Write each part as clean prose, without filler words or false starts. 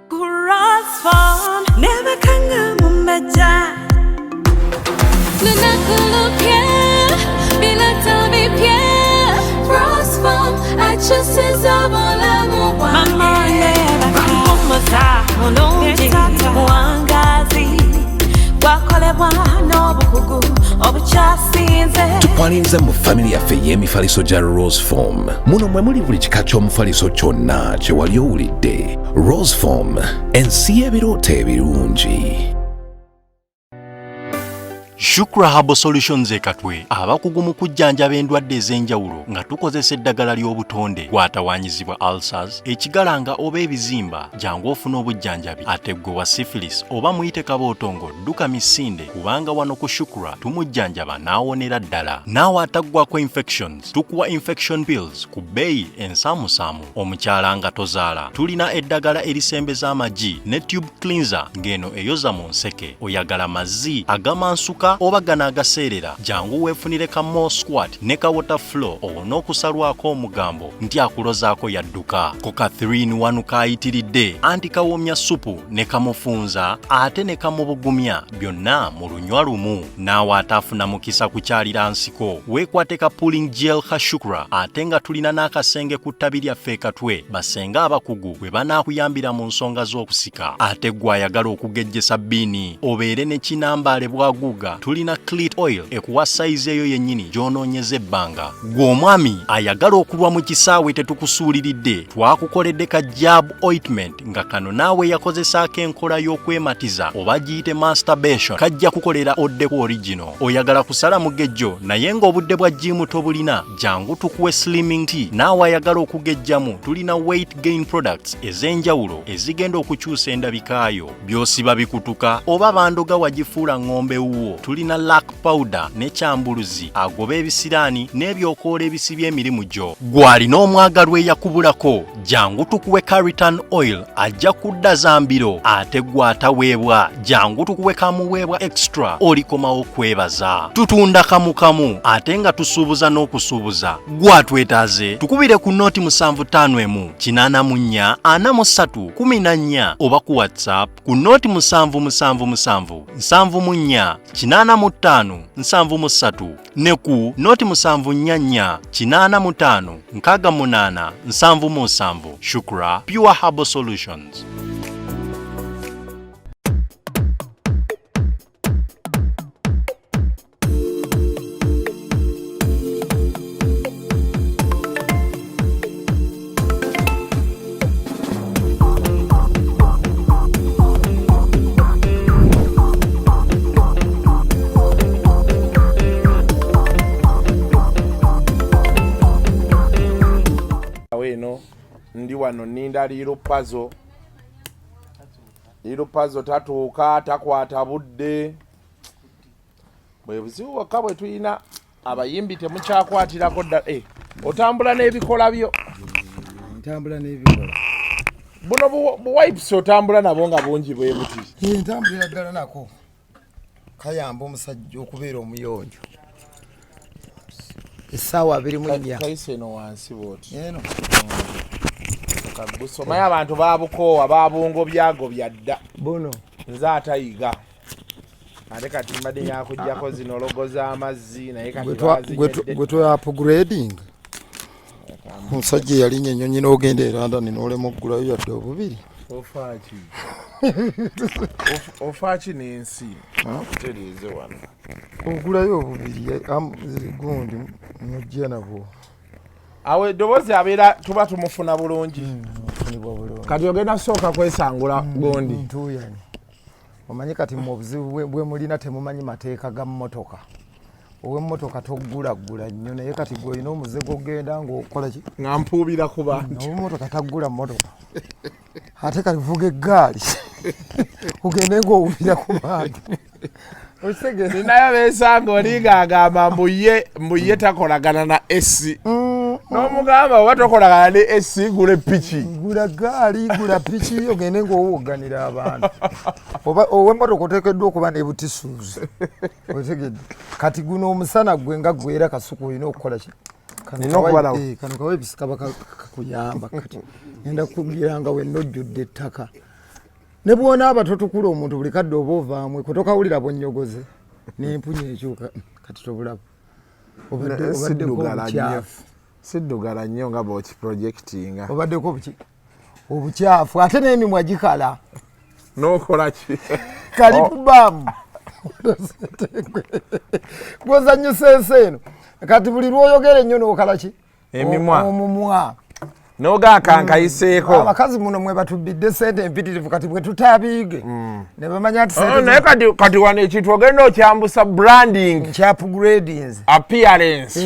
Cross phone, never can go mumbaja. Cross phone, I just is of all I'm one. Mama, never come home, wangazi. Wakole wana obukugu, obuchasinze. Tukwaniriza mu family yaffe y'emifaliso gya Rose Form. Muno mwe muli buli kika ky'omufaliso kyonna kye wali owulidde. Rose Form, ensi y'ebirooto ebirungi. Shukra Herbal Solutions ekatwe abakugu mu kujjanjaba endwadde ez'enjawulo nga tukozesa eddagala ly'obutonde gwatawanyizibwa ulcers, ekigalanga oba ebizimba jangu ofuna obujjanjabi. Ate gwe wa syphilis oba muyite kabootongo dduka misinde kubanga wano ku Shukra tumujjanjaba n'awonera ddala. Naawe ataggwako infections tukuwa infection pills ku bbeeyi ensaamusaamu. Omukyala nga tozaala tulina eddagala erisembeza amagi ne tube cleanser ng'eno eyoza mu nseke. Oyagala mazzi agamansuka oba gana agaseerera jangu weefunire ka More Squat ne ka Water Flow on'okusalwako omugambo nti akulozaako yadduka. Ko ka 3-in-1 kaayitiridde anti kawoomya supu ne kamufunza ate ne kamubugumya byonna mu lunywa lumu. Naawe ataafuna mukisa kukyalira nsiko weekwate ka pulling gel ka Shukra ate nga tulina n'akasenge ku ttabi lyaffe ekatwe basenga abakugu bwe banaakuyambira mu nsonga z'okusika. Ate gwe ayagala okugejjesa bbiini obeere ne kinambaale bwaguuga tulina clit oil ekuwa size eyo yennyini gy'onoonyeza ebbanga. Gwe omwami ayagala okulwa mu kisaawe tetukusuuliridde twakukoledde ka jab ointment nga kano naawe yakozesaako enkola y'okwematiza oba giyite masturbation kajja kukolera oddeku original. Oyagala kusala mugejjo naye ng'obudde bwa jimu tobulina jangu tukuwe slimming tea. Naawe ayagala okugejjamu tulina weight gain products ez'enjawulo ezigenda okukyusa endabikaayo. By'osiba bikutuka oba bandoga wagifuula ng'ombe wuwo tulina lac powder ne kyambuluzi agoba ebisiraani n'ebyokoola ebisibya emirimu gyo. Gw'alina omwagalwa eyakubulako jangu tukuwe Caritan oil ajja kudda zambiro. Ate gw'ataweebwa jangu tukuwe kamuweebwa extra olikomawo kwebaza. Tutunda kamu ate nga tusuubuza n'okusuubuza. Gw'atwetaaze tukubire ku nooti 751 884 43 14 oba ku WhatsApp ku nooti 777 74 85 73 ne ku nooti 744 85 68 77. Shukra Pure Herbal Solutions. Ndi wano ninda liro pazo tatuuka takwata budde bwe buzibu waka bwe tulina abayimbi temukyakwatirako dda. Otambula n'ebikola byo. Ntambula n'ebikola buno buwipes otambula nabo nga bungi bwe buti. Ntambulira ddala nako kayamba omusajja okubeera omuyonjo. Essaawa 24 kayise no wansi bwoti eno busomaya abantu babukoowa babungo byago byadda bono nze atayiga ate kati mbadde nyakujjako zino logo z'amazzi naye kati gwe twa upgrading omusajja yalinnya ennyonyi n'ogenda e London n'olema oggulayo yadde obubiri. Ofaaki n'ensi kutereeze wano ogulayo obubiri gundi mujja nabwo awe eddoboozi abeera tuba tumufuna bulungi. Kati ogenda kusooka kwesangula gondi ntuyani omanyi kati mu buzibu bwe mulina temumanyi mateeka ga mmotoka. Ow'emmotoka toggulagula nnyo naye kati gw'olina omuzigo ogenda ng'okola ki nga mpuubira ku bantu. Ow'emmotoka taggula mmotoka ate kati vuga eggaali ogende ng'owubira ku bantu. Ninayo beesanga oli ng'agamba mbuye takolagana na esi n'omugamba oba tokolagana ne esi gula ppiki. Gula gaali gula ppiki ogende ng'owogganira abantu. Oba ow'emmotoka oteekeddwa okuba ne butisuuzi. Otegedde kati guno omusana gwe nga gwera kasuku olina okukola ki kano kawe bisikaba kakuyamba kati enda kugira nga we nojjudde ettaka ne bwona abatotukula omuntu buli kadde oba ovaamwe kutokawulira bonnyogoze n'empunya ekyuka kati tobulabo siddugala nnyo nga bw'okiprojectinga obaddeko obukyafu ate n'emimwa gikala n'okola ki kalipubamu gwozanyusa ensi eno kati buli lwoyogera ennyo n'okala ki omumwa n'ogakankayiseeko abakazi muno mwe batubbidde sente empitirivu kati bwe tutaabiige ne bamanya nti naye kati wano ekintu ogenda okyambusa branding nkyapgradings appearance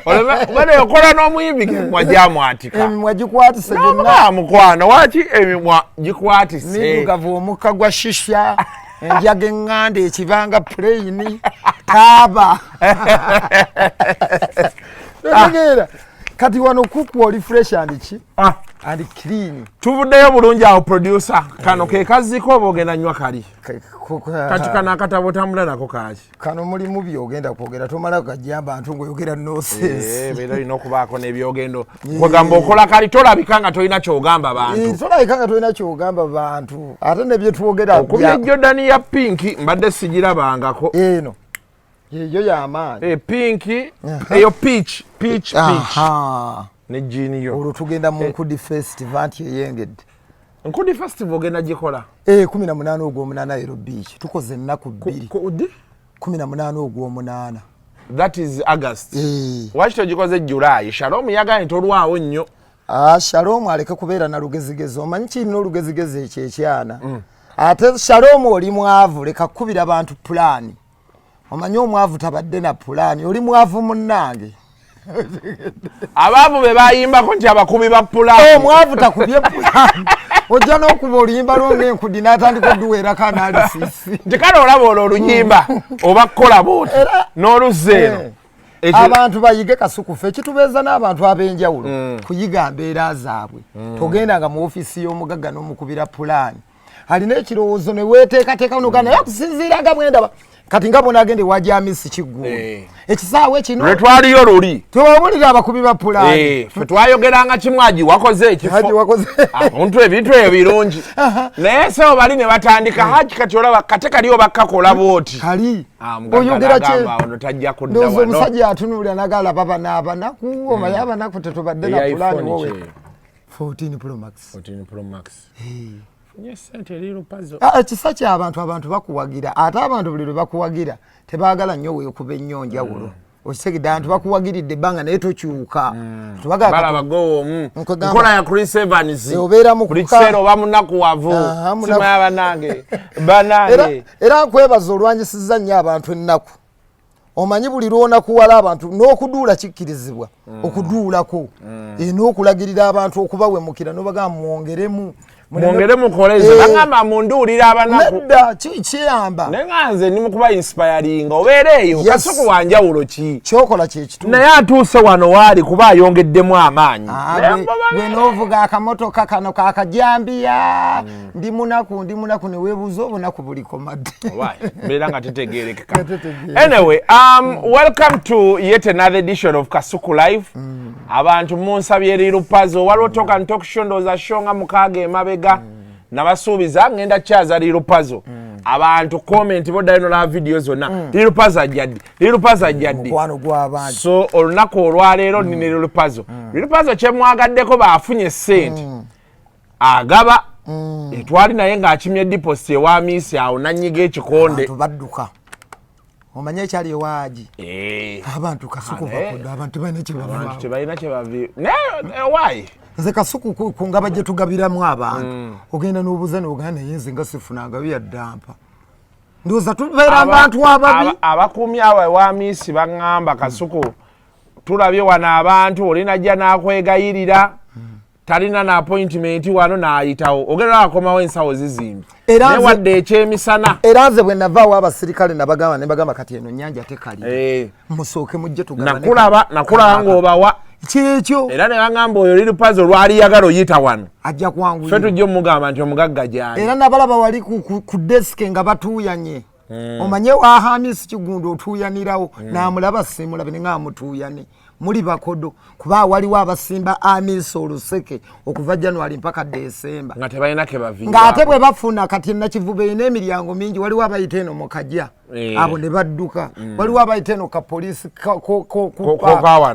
obadde okola n'omuyimbi emimwa gyamwatika emimwa gikwatise byonna mukwano waki emimwa gikwatise middugavu omukka gwa shisha enjaga eŋŋanda ekibanga plaini taaba otegeera kati wano kuku oli fresh and ki and clean tuvuddeyo bulungi awo producer kano ke kaziko oba ogenda nywa kali kati kano akatabo tambula nako kaki kano mulimu byogenda kwogera tomala kugajja abantu ng'oyogera nonsense beera olina okubaako n'ebyogendo kwegamba okola kali tolabika nga tolina kyogamba bantu tolabika nga tolina kyogamba bantu ate ne bye twogera okubya Jordani ya pinki mbadde sigirabangako eno yeyo y'amaanyi pinki eyo peach ne jini yo olwo tugenda mu Nkudi festival nti eyengedde Nkudi festival ogenda gikola 18 ogw'omunaana Nairobi Beach tukoze ennaku 2 18 ogw'omunaana that is August waki togikoze July Shalom yaganye tolwawo nnyo Shalom aleke kubeera na lugezigezi omanyi kirina olugezigezi ekyekyana ate Shalom oli mwavu leka kubira abantu pulaani omanyi omwavu tabadde na pulaani oli mwavu munnange abaavu be bayimbako nti abakubi ba pulaani omwavu takubye pulaani ojja n'okuba oluyimba lwonga Enkudi n'atandika odduweerako analysis nti kale olaba olwo oluyimba oba kukola booti n'oluzzeeno abantu bayige kasukufu ekitubeeza n'abantu ab'enjawulo kuyiga mbeera zaabwe togendanga mu ofiisi y'omugagga n'omukubira pulaani alina ekirowoozo ne weeteekateeka nogana naye akusinziiraga bwendaba kati nga bona agende wajamisi kiggulu ekisaawe kino lwe twaliyo luli tewabulira abakubi ba pulaani ffe twayogeranga kimwaji wakoze ekifo omuntu ebintu ebyo birungi naye sewo bali ne batandika haki kati olaba kate kaliyo bakkakola booti kali oyogera ono tajja kudda wano omusajja atunuulira nagalaba bana abanaku omaye abanaku tetubadde na pulaani wowe 14 Pro Max ekisa ky'abantu bakuwagira ate abantu buli lwe bakuwagira tebaagala nnyo weekuba ennyo njawulo okisegedde abantu bakuwagiridde ebbanga naye tokyuka nkola ya Chris Evans obeera mu buli kiseera oba munakuwavu simaya banange era nkwebaza olwanyisizza nnyo abantu ennaku omanyi buli lwonakuwala abantu n'okuduula kikkirizibwa okuduulako n'okulagirira abantu okubawemukira n'obagamba mwongeremu mukoleze bagamba munduulira abanaku nedda kiyamba naye nga nze ndi mukuba inspiringa obeereeyo kasuku wanjawulo ki kyokola kyekituufu naye atuuse wano waali kuba ayongeddemu amaanyi gwe n'ovuga akamotoka kano kakajambiya ndi munaku ne weebuuza obunaku buliko madde mbeera nga tetegeerekeka anyway welcome to yet another edition of Kasuku Live abantu munsabye eri lupazo waliwo toka ntokisho ndooza sho nga mukaaga emabega nabasuubiza ngenda kyaza lirupazo abantu comment boddayo nola video zonna lirupazo ajjaddi mukwano gw'abantu so olunaku olwaleero nine lirupazo kyemwagaddeko baafunye ssente agaba etwali naye ng'akimye deposit ewa miisi awo nanyiga ekikonde abantu badduka omanye ekyali ewaaji abantu kasuku bakodde abantu tebalina kyebavi why nze kasuku ku ngaba gye tugabiramu abantu ogenda n'obuuza n'ogenda naye nze nga sifunanga byaddampa ndowooza tubeera abantu ababi abakuumi awo ewa miisi baŋŋamba kasuku tulabye wano abantu olinajja n'akwegayirira talina na appointment wano n'ayitawo ogenda n'akomawo ensawo zizimbi naye wadde ekyemisana era nze bwe navaawo abasirikale ne bagamba kati eno nnyanja tekali musooke mujje nakulaba ng'obawa kyekyo era ne baŋŋamba oyo lirupazo lwali yagala oyita wano ajja kwangu ffe tujja omugamba nti omugagga gyali era nabalaba wali ku desike nga batuuyanye omanye wahamisi kigundo otuuyanirawo n'amulaba simulabe ne nga amutuuyane muli bakodo kuba waliwo abasimba amiso oluseke okuva January mpaka December nga tebalina ke bavinga nga ate bwe bafuna kati na kivuba ine emiryango mingi waliwo abayita eno mu Kajja abo ne badduka waliwo abayita eno ka police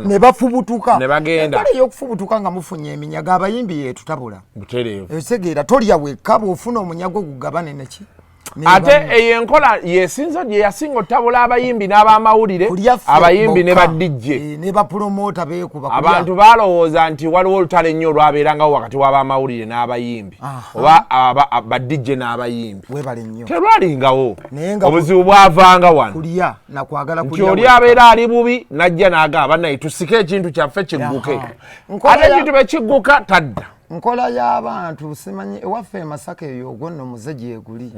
ne bafubutuka ne bagenda kale yokufubutuka nga mufunye eminyago abayimbi yetu tabula butereevu esegeera tolya wekka bw'ofuna omunyago gugabane neki ate eyo enkola yesinza gye yasinga otabula abayimbi n'abamawulire abayimbi ne badijje ne bapromota beekuba abantu balowooza nti waliwo olutale nnyo olwabeerangawo wakati w'abamawulire n'abayimbi oba badijje n'abayimbi webale nnyo terwalingawo obuzibu bwavanga wano kulya nakwagala nti oli abeera ali bubi najja n'agamba naye tusike ekintu kyaffe kigguke ate ekintu bwe kigguka tadda nkola y'abantu simanyi ewaffe Masaka eyo gonna muze gyeguli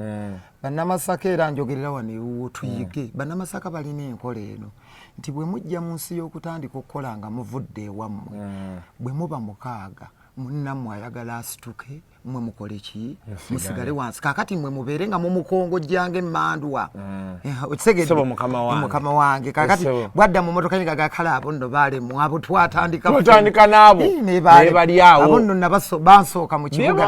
bannamasaka era njogerera wano ewuwo tuyige bannamasaka balina enkola eno nti bwe mujja mu nsi y'okutandika okukola nga muvudde ewammwe bwe muba mukaaga munnammwe ayagala asituke mmwe mukole ki musigale wansi kakati mmwe mubeere nga mumukongojjanga emmandwa okitegedde mukama wange kakati bwadda mu motoka nga gakala abo nno baalemu abo twatandika n'abo ne bali awo abo nno bansooka mu kibuga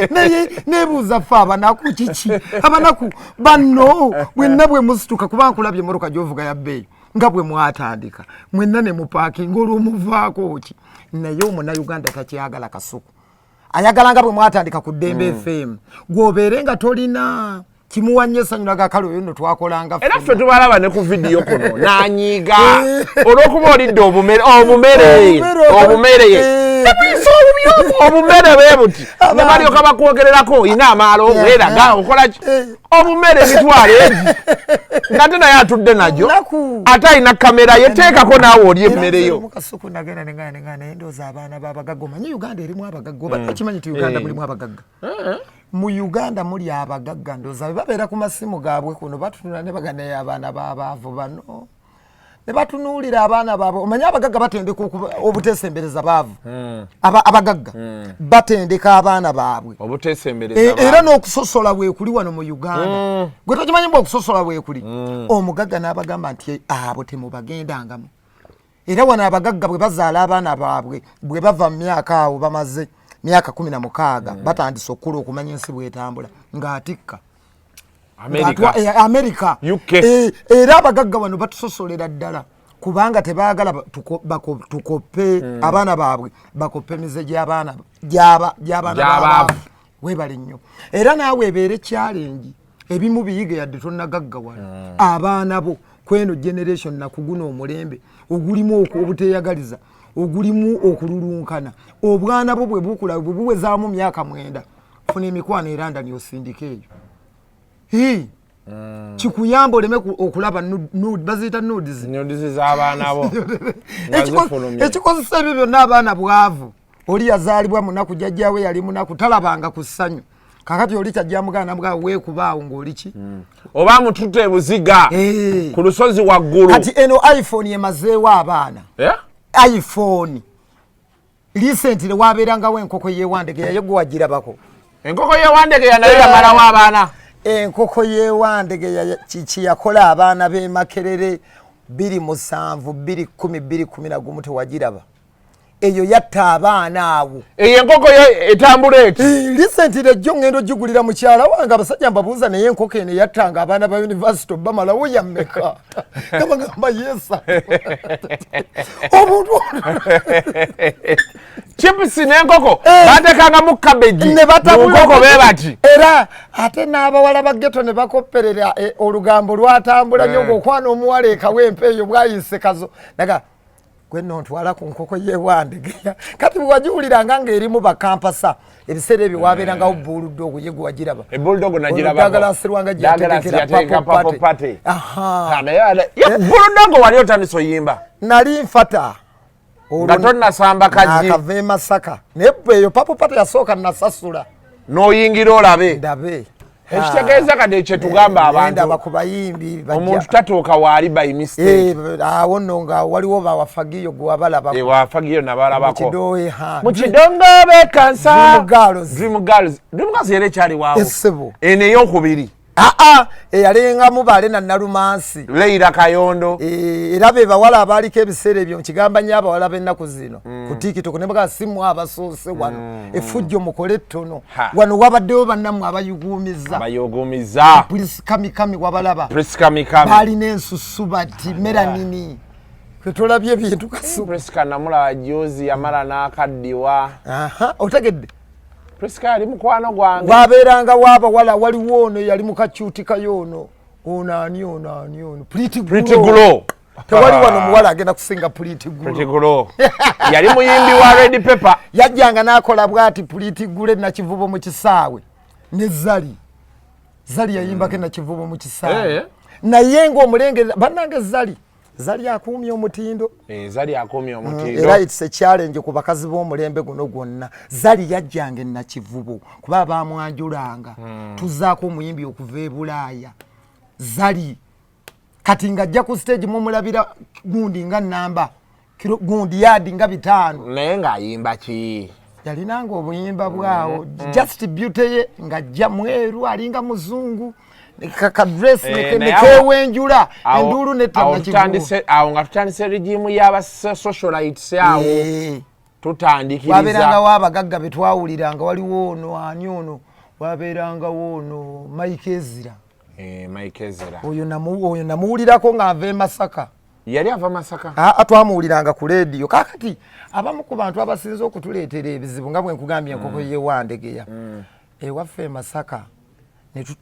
naye neebuuza ffe abanaku kiki abanaku banno bwenna bwe musituka kuba nkulabye emotoka gy'ovuga ya bbeeyi nga bwe mwatandika mwenna ne mupaakinga olw'omuvaako ki naye omunnayuganda takyagala kasuku ayagala nga bwe mwatandika ku Dembe FM gw'obeere nga tolina kimuwanye essanyu lagakale oyo nno twakolanga era ffe tubalaba ne ku vidiyo kuno n'anyiiga olw'okuba olidde obumere bwe buti ne balyoka bakwogererako ina amaalo weeraga okola ki obumere bitwale nga te naye atudde nagyo ate alina kamera yeteekako naawe oli emmereyo mukasuku nagenda negana naye ndooza abaana b'abagagga omanyi Uganda erimu abagagga oba okimanyi ti Uganda mulimu abagagga mu Uganda muli abagagga ndooza bwe babeera ku masimu gaabwe kuno batunula ne baganayo abaana b'abaavu bano ne batunuulira abaana baabwe omanyi abagagga batendeka obuteesembereza baavu abagagga batendeka abaana baabwe obuteesembereza era n'okusosola bwekuli wano mu Uganda gwe tokimanyi mbu okusosola bwekuli omugagga n'abagamba nti abo temubagendangamu era wano abagagga bwe bazaala abaana baabwe bwe bava mu myaka awo bamaze myaka 16 batandise okukula okumanya ensi bwetambula ng'atikka America UK era abagagga wano batusosolera ddala kubanga tebaagala tukoppe abaana baabwe bakoppe emize gy'abaana baabu webale nnyo era naawe ebeere challenge ebimu biyiga yadde tonnagagga wano abaana bo kweno generation nakuguna omulembe ogulimu obuteeyagaliza ogulimu okululunkana obwana bwo bwe bukula bwe buwezaamu myaka 9 funa emikwano era ndani osindika eyo kikuyamba oleme okulaba baziyita nudes z'abaana bo ekikozesa ebyo byonna abaana bwavu oli yazaalibwa munaku jjajjawe yali munaku talabanga ku ssanyu kakati oli kyajja mugana bwawe weekubaawo ng'oli ki oba mututte ebuziga ku lusozi waggulu kati eno iPhone emazeewo abaana iPhone recently wabeerangawo enkoko yewandegeya yo gwe wagirabako enkoko yewandegeya nayo yamalawo abaana enkoko yewandegeya kiki yakola abaana b'e Makerere 27 210 211 tewagiraba eyo yatta abaana awo eyo enkoko etambula eti recently jjo ngendo gigulira mukyala wange abasajja mbabuuza naye enkoko eno yattanga abaana ba university bamalawo yammeka gabagamba yesa omuntu chips n'enkoko batekanga mu cabbage n'enkoko bee bati era ate n'abawala ba ghetto ne bakopperera olugambo lwatambula nnyo ng'okwana omuwala ekawa empeeyo bwayise kazo naga gwenno ntwala ku nkoko yewandegeya kati bwewagiwuliranga ng'erimu bakampasa ebiseera ebyo wabeerangawo bulldog ye gwe wagiraba bulldog nagiraba dagalasirwanga gyateekera papo pate bulldog wali otandise oyimba nali nfata nga tonnasamba kaji nakava e Masaka naye eyo papo pate yasooka nasasula n'oyingira olabe ndabe ekitegeeza kati ekyo tugamba abantu kubayimbi omuntu tatuuka waali by mistake awo nno nga waliwo bawafagiyo gwe wabalabako wafagiyo nabalabako mu kidongo bekansa Dream Girls era ekyali waawo eno eyokubiri eyalenga mubale na Nalumansi Leila Kayondo era be bawala abaliko ebiseera ebyo nkigamba nnyo abawala b'ennaku zino ku TikTok ne bagasimu abasoose wano effujjo mukole ttono wano wabaddewo bannammwe abayuguumiza Priska Mikami wabalaba balina ensusu bati melanini kwetolabye ebintu Kasuku Priska namulaba juzi yamala n'akaddiwa otegedde Priska ali mukwano gwange wabeeranga wabawala waliwo ono yali mu kacuuti kayono ono Pretty Glow tewali wano muwala agenda kusinga Pretty Glow yali muyimbi wa Red Pepper yajjanga n'akola bwati Pretty Glow na Kivubo mu kisaawe ne Zali yayimbako na Kivubo mu kisaawe naye ng'omulenge bannange Zali akumye omutindo Zali akumye omutindo era it's a challenge ku bakazi b'omulembe guno gwonna Zali yajjange na Kivubo kuba baamwanjulanga tuzaako omuyimbi okuva e Bulaaya Zali kati ng'ajja ku stage mumulabira gundi nga namba gundi yadi nga 5 naye ng'ayimba ki yalinanga obuyimba bwawo just beauty ye ng'ajja mweru alinga muzungu kakadress nekewenjula endulu netangakitandise awo nga tutandise regimu y'aba socialites awo tutandikiriza waberanga wabagagga betwawuliranga waliwo ono ani ono waberanga wono Mike Ezra oyo namuwulirako ng'ava e Masaka yali ava Masaka twamuwuliranga ku leediyo kakati abamu ku bantu abasinze okutuleetera ebizibu nga bwe nkugambye enkoko yewandegeya ewaffe e Masaka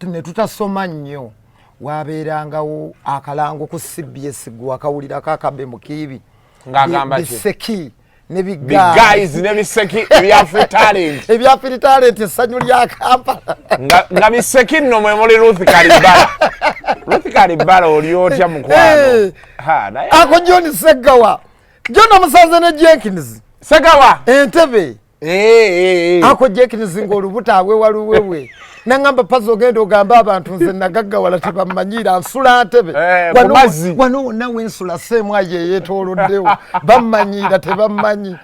ne tutasoma nnyo wabeerangawo akalango ku CBS gwakawulirako akabe mukiibi ng'agamba biseki ne big guys ne biseki ebya free talent essanyu lya Kampala nga biseki nno mwe muli Ruth Kalibala oli otya mukwano ako John Segawa John omusanze ne Jenkins Segawa Entebbe ako Jenkins ng'olubuto abwe waluwewe nangamba pazo gendo ogamba abantu nze nagaggawala tebamanyira nsula Ntebbe wano nawe nsula semwaye yeetooloddewo bamanyira tebammanyi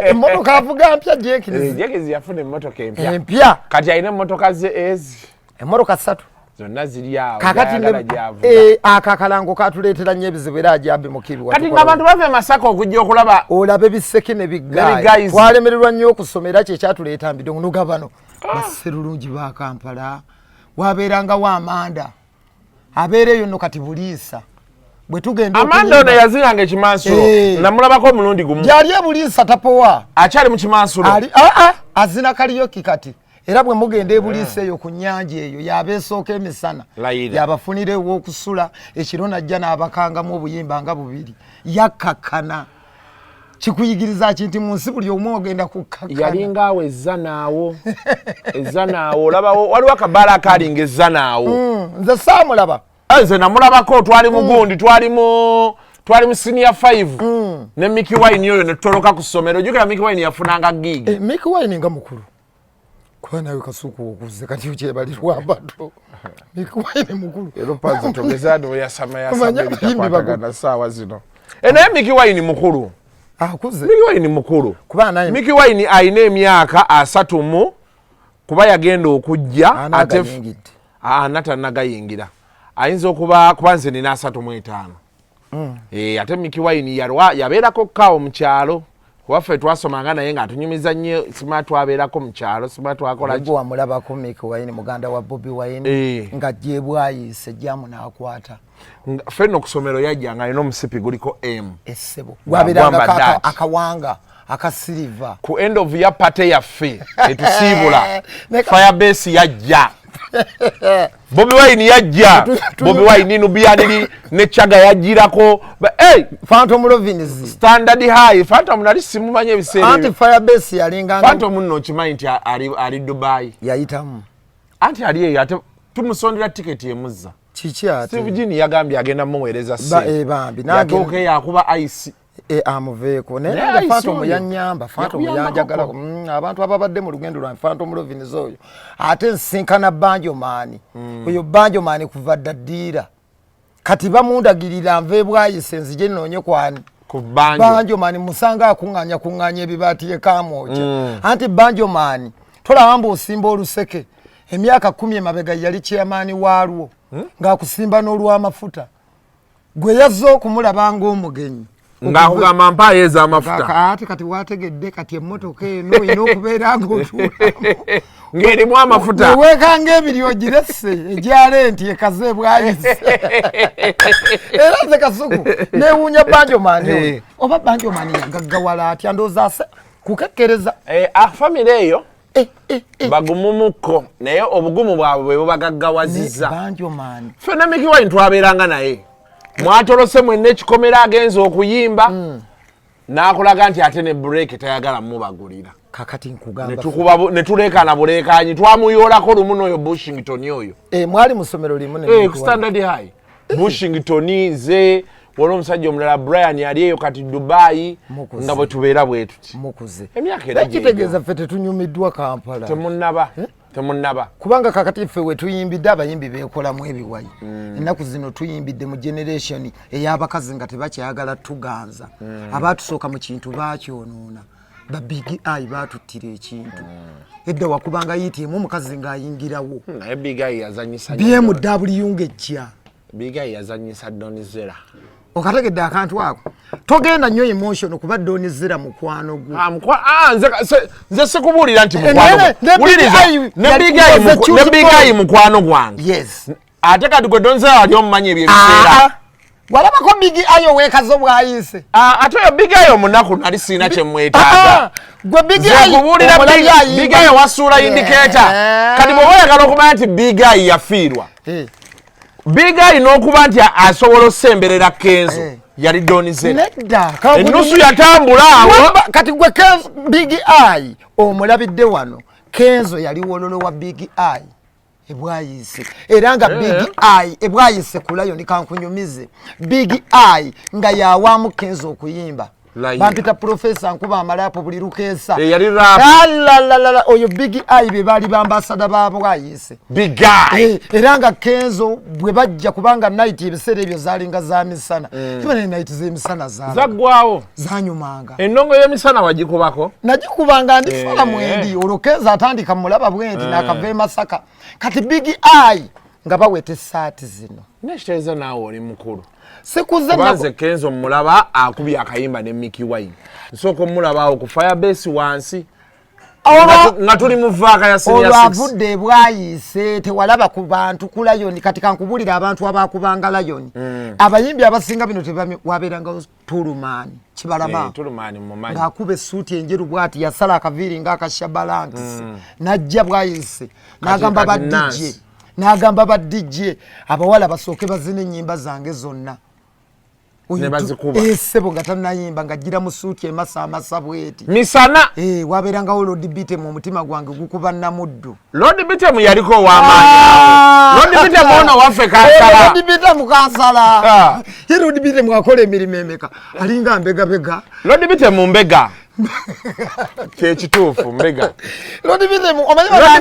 emmotoka avuga mpya Jenkins yafuna emmotoka empya kati alina emmotoka ze ezi emmotoka 3 zonna ziri awo kakati akakalango katuleetera nnyo ebizibu era ajambe mukibi kati ng'abantu bava e Masaka okujja okulaba olaba ebiseki ne biggayi twalemererwa nnyo okusoma era kyekyatuleeta mbidongonuga bano basserulungi ba Kampala wabeerangawo Amanda abeera eyo nno kati Buliisa bwe tugenda Amanda ono yaziranga ekimansulo namulabako omulundi gumu gyali e Buliisa tapowa akyali mu kimansulo azina kaliyoki kati era bwe mugenda e Buliisa eyo ku nnyanja eyo yabeesooka emisana yabafunirewo okusula ekiro najja n'abakangamu obuyimba nga 2 yakkakana kikuyigiriza kinti mu nsi buli omu ogenda kukkakana yalinga awo ezanaawo olabawo waliwo akabaala akalinga ezanaawo nze saamulaba nze namulabako twali mu gundi twali mu senior 5 ne Mickey Wine oyo ne tutoloka ku ssomero ojjukira Mickey Wine yafunanga gig Mickey Wine nga mukulu kuba nawe Kasuku okuze kati ukyebalirwa bato Mickey Wine mukulu ero pazi togezano yasama kwatagana saawa zino naye Mickey Wine mukulu akuze Mickey Wine mukulu kuba naye Mickey Wine ayina emyaka 3 kuba yagenda okujja ate natanagayingira ayinza kuba nze nina 35 ate Mickey Wine yabeerako kawo mu kyalo waffe twasomanga naye ng'atunyumiza nnyo sima twabeerako mu kyalo sima twakola ki wamulabako Mickey Wine muganda wa Bobi Wine ng'ajja ebwayiise jjamu n'akwata ffe nno ku ssomero yajja ng'alina omusipi guliko essebo gwabeeranga akawanga akasiliva ku end of year party yaffe etusiibula Firebase yajja Bobi Wine yajja Bobi Wine nubiyaniri ne Chaga yajirako Phantom Lovins Standard High Phantom nali simumanye ebiseera anti Firebase yalinga Phantom nno kimanyi nti ali Dubai yayitamu anti ali eyo ate tumusondera ticket yemuzza kiki ate Steve Jini yagambye agenda mumuweereza bambi yatuuka yakuba ice amuveeko naye Phantom yanyamba Phantom yanjagala abantu ababadde mu lugendo lwa Phantom Lovins oyo ate nsinkana Banjo Man oyo Banjo Man kuva ddaddiira kati bamundagirira nve bwayise nzije nnoonye kwani ku Banjo Man musanga akuŋŋaanya ebibaati ye Kamooja anti Banjo Man tolaba mbu osimba oluseke emyaka 10 emabega yali chairman walwo ng'akusimba n'olw'amafuta gwe yazze okumulaba ng'omugenyi ng'akugamba mpaayeza amafuta kati wategedde kati emmotoka eno ina okubeera ng'otuulamu ng'erimu amafuta weekanga ebiri ogiresse ejyale nti ekaze bwayise era nze Kasuku neewuunya Banjomani oba Banjomani yagaggawala atya ndowooza kukekkereza famire eyo bagumumuko naye obugumu bwabwe bwe bubagaggawazizza Banjomani ffenna Mickey Wine twabeeranga naye mwatolose mwenna ekikomera agenza okuyimba n'akulaga nti ate ne break tayagala mubagulira kakati nkugamba ne tuleekaana buleekaanyi twamuyoolako lumu n'oyo Bushington oyo mwali mu ssomero limu ku Standard High Bushington nze waliwo omusajja omulala Brian yali eyo kati Dubai nga bwe tubeera bwe tuti mukuze emyaka era kitegeeza ffe tetunyumiddwa Kampala temunnaba kubanga kakati ffe we tuyimbidde abayimbi beekolamu ebiwayi ennaku zino tuyimbidde mu generation ey'abakazi nga tebakyayagala tuganza abaatusooka mu kintu baakyonoona ba Big Eye baatuttira ekintu edda wakubanga yiityemu omukazi ng'ayingirawo naye Big Eye yazanyisa BMW ng'ejja Big Eye yazanyisa Donizera okategedde akantu ako togenda nnyo emotion kuba Donizera mukwano gwo nze sikubuulira nti ne Big Eye mukwano gwange yes ate kati gwe Donizera wali omumanyi ebyo ebiseera walabako Big Eye weekazo bwayise ate oyo Big Eye omunaku nali sirina kye mwetaaga gwe Big Eye wasuula indicator kati bwe oyagala okumanya nti Big Eye yafiirwa Big Eye n'okuba nti asobola osemberera Kenzo yali Donizera ennusu yatambula awo kati gwe Big Eye omulabidde wano Kenzo yali wololo wa Big Eye ebwayise era nga Big Eye ebwayise kulayo nikankunyumize Big Eye nga yawaamu Kenzo okuyimba bampita Professor Nkuba Amalapo buli lukeesa yali rap oyo Big Eye be baali bambasada baabo bwayise Big Eye era nga Kenzo bwe bajja kubanga night ebiseera ebyo zaalinga za misana kibane night z'emisana zaggwawo zanyumanga ennongo y'emisana wagikubako nagikubanga ndifala mwendi olwo Kenzo atandika mulaba bwendi n'akava e Masaka kati Big Eye nga baweta essaati zino nekitegeeza naawe oli mukulu sikuze Kenzo mulaba akubye akayimba ne Mickey Wine nsooka omulaba awo ku Firebase wansi nga tuli mu vaaka ya senior 6 olwavudde ebwayise tewalaba ku bantu ku Lion kati kankubulira abantu abakubanga Lion abayimbi abasinga bino wabeeranga Tulumani Kibalama Tulumani mumanyi ng'akuba essuuti enjeru bw'ati yasala akaviiri ng'akashabalanks najja bwayise n'agamba ba DJ abawala basooke bazine ennyimba zange zonna sebo nga tannayimba ng'ajjira mu suuti amasa bweti misana wabeerangawo Lord Bitemu omutima gwange gukuba Namuddu Lord Bitemu yaliko ow'amaanyi Lord Bitemu ono waffe kansala Lord Bitemu kansala ye Lord Bitemu akola emirimu emeka alinga mbegabega Lord Bitemu mbega kyekituufu mbega Lord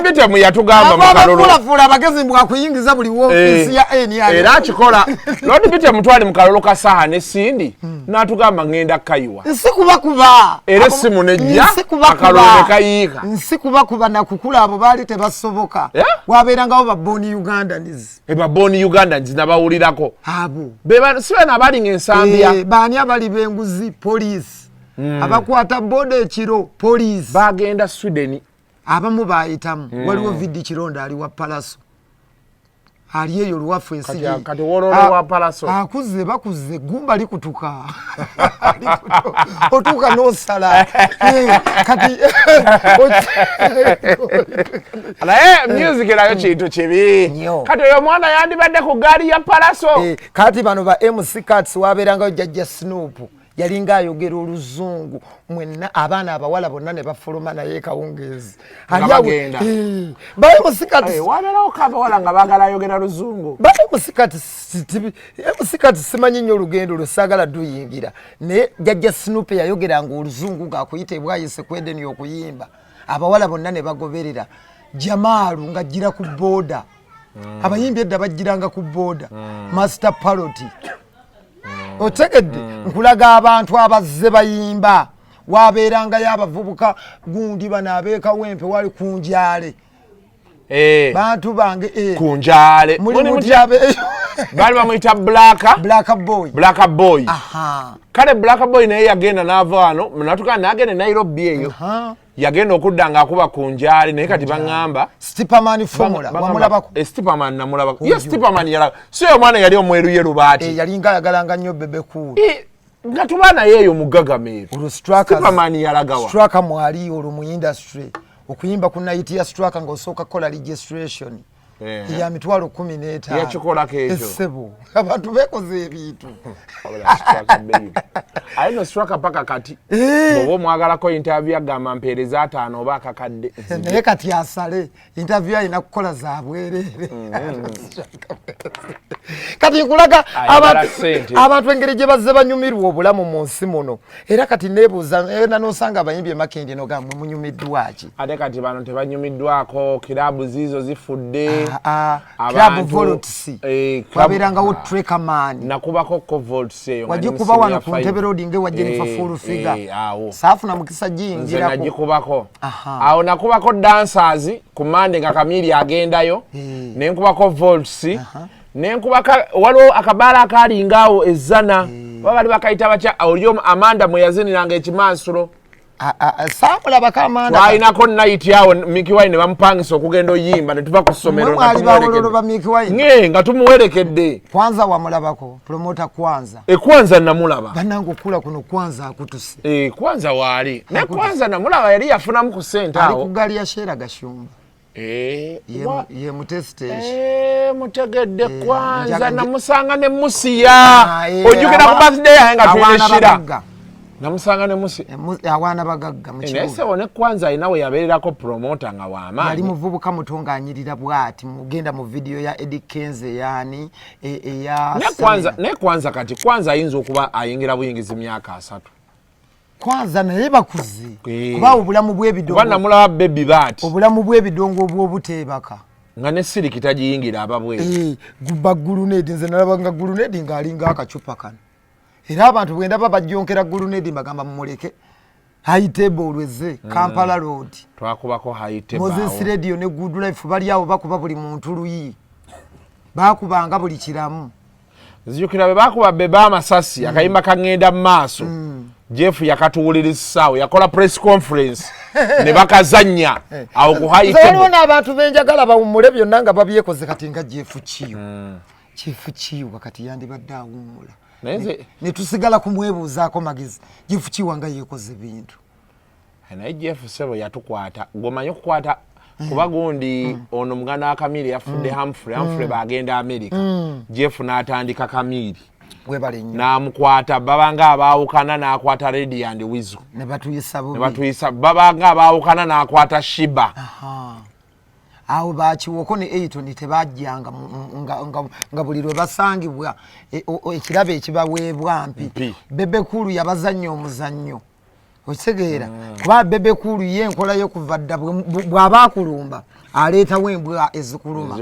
Bitemu yatugamba mu kalulu abafulafula abagezi mbwakuyingiza buli woofiisi ya NRA era akikola Lord Bitemu twali mu kalulu ka Saha ne Sindi n'atugamba ngenda kayiwa nsikubakuba era essimu nejja akalulu ne kayiika nsikubakuba nakukula abo baali tebasoboka wabeerangawo babbooni Ugandans babbooni Ugandans nabawulirako abo si bano abali ng'ensambya baani abali b'enguzi poliisi abakwata boda ekiro poliisi bagenda Sweden abamu bayitamu waliwo Vidi Kironda ali wa Palaso ali eyo luwafu ensi kati wololo wa Palaso akuze bakuze gumba likutuka otuka n'osala kati alaye music nayo kintu kibi kati oyo mwana yandibadde ku gaali ya Palaso kati bano ba MC Cats wabeerangayo Jajja Snoop yalinga ayogera oluzungu mwenna abaana abawala bonna ne bafuluma naye kawungeezi bagenda baye musikati waberawo kabawala nga baagala ayogera luzungu baye musikati simanyi nnyo olugendo lwesagala duyingira naye Jajja Snoop yayogeranga oluzungu ng'akuyita ebwayise ku Edeni okuyimba abawala bonna ne bagoberera Jamaalu ng'ajjira ku booda abayimbi edda bajjiranga ku booda Master Parody otegedde nkulaga abantu abazze bayimba wabeerangayo abavubuka gundi bano abeekawempe wali ku njale bantu bange kunjale muli mutyabe bali bamuyita black boy kale black boy naye yagenda n'ava wano natuka n'agenda Nairobi eyo yagenda okudda ng'akuba kunjale naye kati baŋŋamba Stiperman formula wamulabako Stiperman namulabako ye Stiperman yalaga so omwana yali omweruyeru baati yalinga yagalanga nnyo bebe cool nga tubaana yeeyo mugagameeru Stiperman yalagawa straka mwali olwo mu industry okuyimba ku night ya straka ng'osooka kola registration ya mitwalo 15 yakikola keekyo essebo abantu bekoze ebintu ayino straka paka kati bwoba omwagalako interview agamba mpeereza 5 oba akakadde naye kati asale interview ayina kukola za bwerere kati nkulaga abantu engeri gye bazze banyumirwa obulamu mu nsi muno era kati neebuuza era n'osanga abayimbi emakindi no gamwe munyumiddwaki ate kati bano tebanyumiddwako kirabu ziizo zifudde Club Volts waberangawo Tracker Man nakubako ko Volts eyo wajikuba wano ku Ntebe Road nge wa Jennifer full figure safu na mukisa jingira ko najikubako awo nakubako dancers ku Mande nga Kamili agendayo nenkubako Volts nenkubaka waliwo akabala akali ngawo ezana babali bakayita bacha olyo Amanda mweyaziniranga ekimansulo samula bakamanda wainako night yawo Mickey Wine bamupangisa okugenda oyimba ne tuva ku ssomero nga tumuwerekedde kwanza wamulabako promoter kwanza kwanza namulaba banangu kula kuno kwanza akutuse kwanza wali ne kwanza namulaba yali yafunamu ku sente awo ali kugali ya shera gashumba ye mutestation mutegedde kwanza namusanga ne musiya ojukira ku birthday yange nga tuyishira namusanga ne musi awana bagagga mu kibuga ese one kwanza inawe yabererako promoter nga wama yali muvubuka mutonganyirira bwati mugenda mu video ya Eddie Kenze yani ya ne kwanza kati kwanza ayinza okuba ayingira buyingizi myaka 3 kwanza naye bakuzi kuba obulamu bw'ebidongo bana mulaba baby bati obulamu bw'ebidongo obw'obutebaka nga ne siri kitajiyingira ababwe guba gulunedi nze nalabanga gulunedi ng'alinga akacupa kano era abantu bwenda babajjonkera gulunedi bagamba mumuleke high table olweze Kampala Road twakubako high table Moses Radio ne Good Life bali awo bakuba buli muntu luyi bakubanga buli kiramu zijukira bakuba beba amasasi akayimba kangenda maaso Jeff yakatuwulirisawo yakola press conference ne bakazanya awo ku high table zalona abantu benjagala bawumule byonna nga babyekoze kati nga Jeff Chiyo Chief Chiyo wakati yandi badde awumula ne tusigala kumwebuuzaako magezi Jeff Chiyo nga yekoze bintu naye Jeff Sebo yatukwata gomanyi okukwata kuba gundi ono muganda wa Kamili yafudde Humphrey bagenda America Jeff n'atandika Kamili webale nnyo n'amukwata babanga abaawukana n'akwata Lady and Wizu ne batuyisa babanga abaawukana n'akwata Shiba awo bakiwoko ne 8 ni tebajjanga nga buli lwe basangibwa ekirabo ekibaweebwa mpi Bebe Kulu yabazannya omuzannyo okitegeera kuba Bebe Kulu ye enkola yo kuva dda bw'abaakulumba aleetawo embwa ezikuluma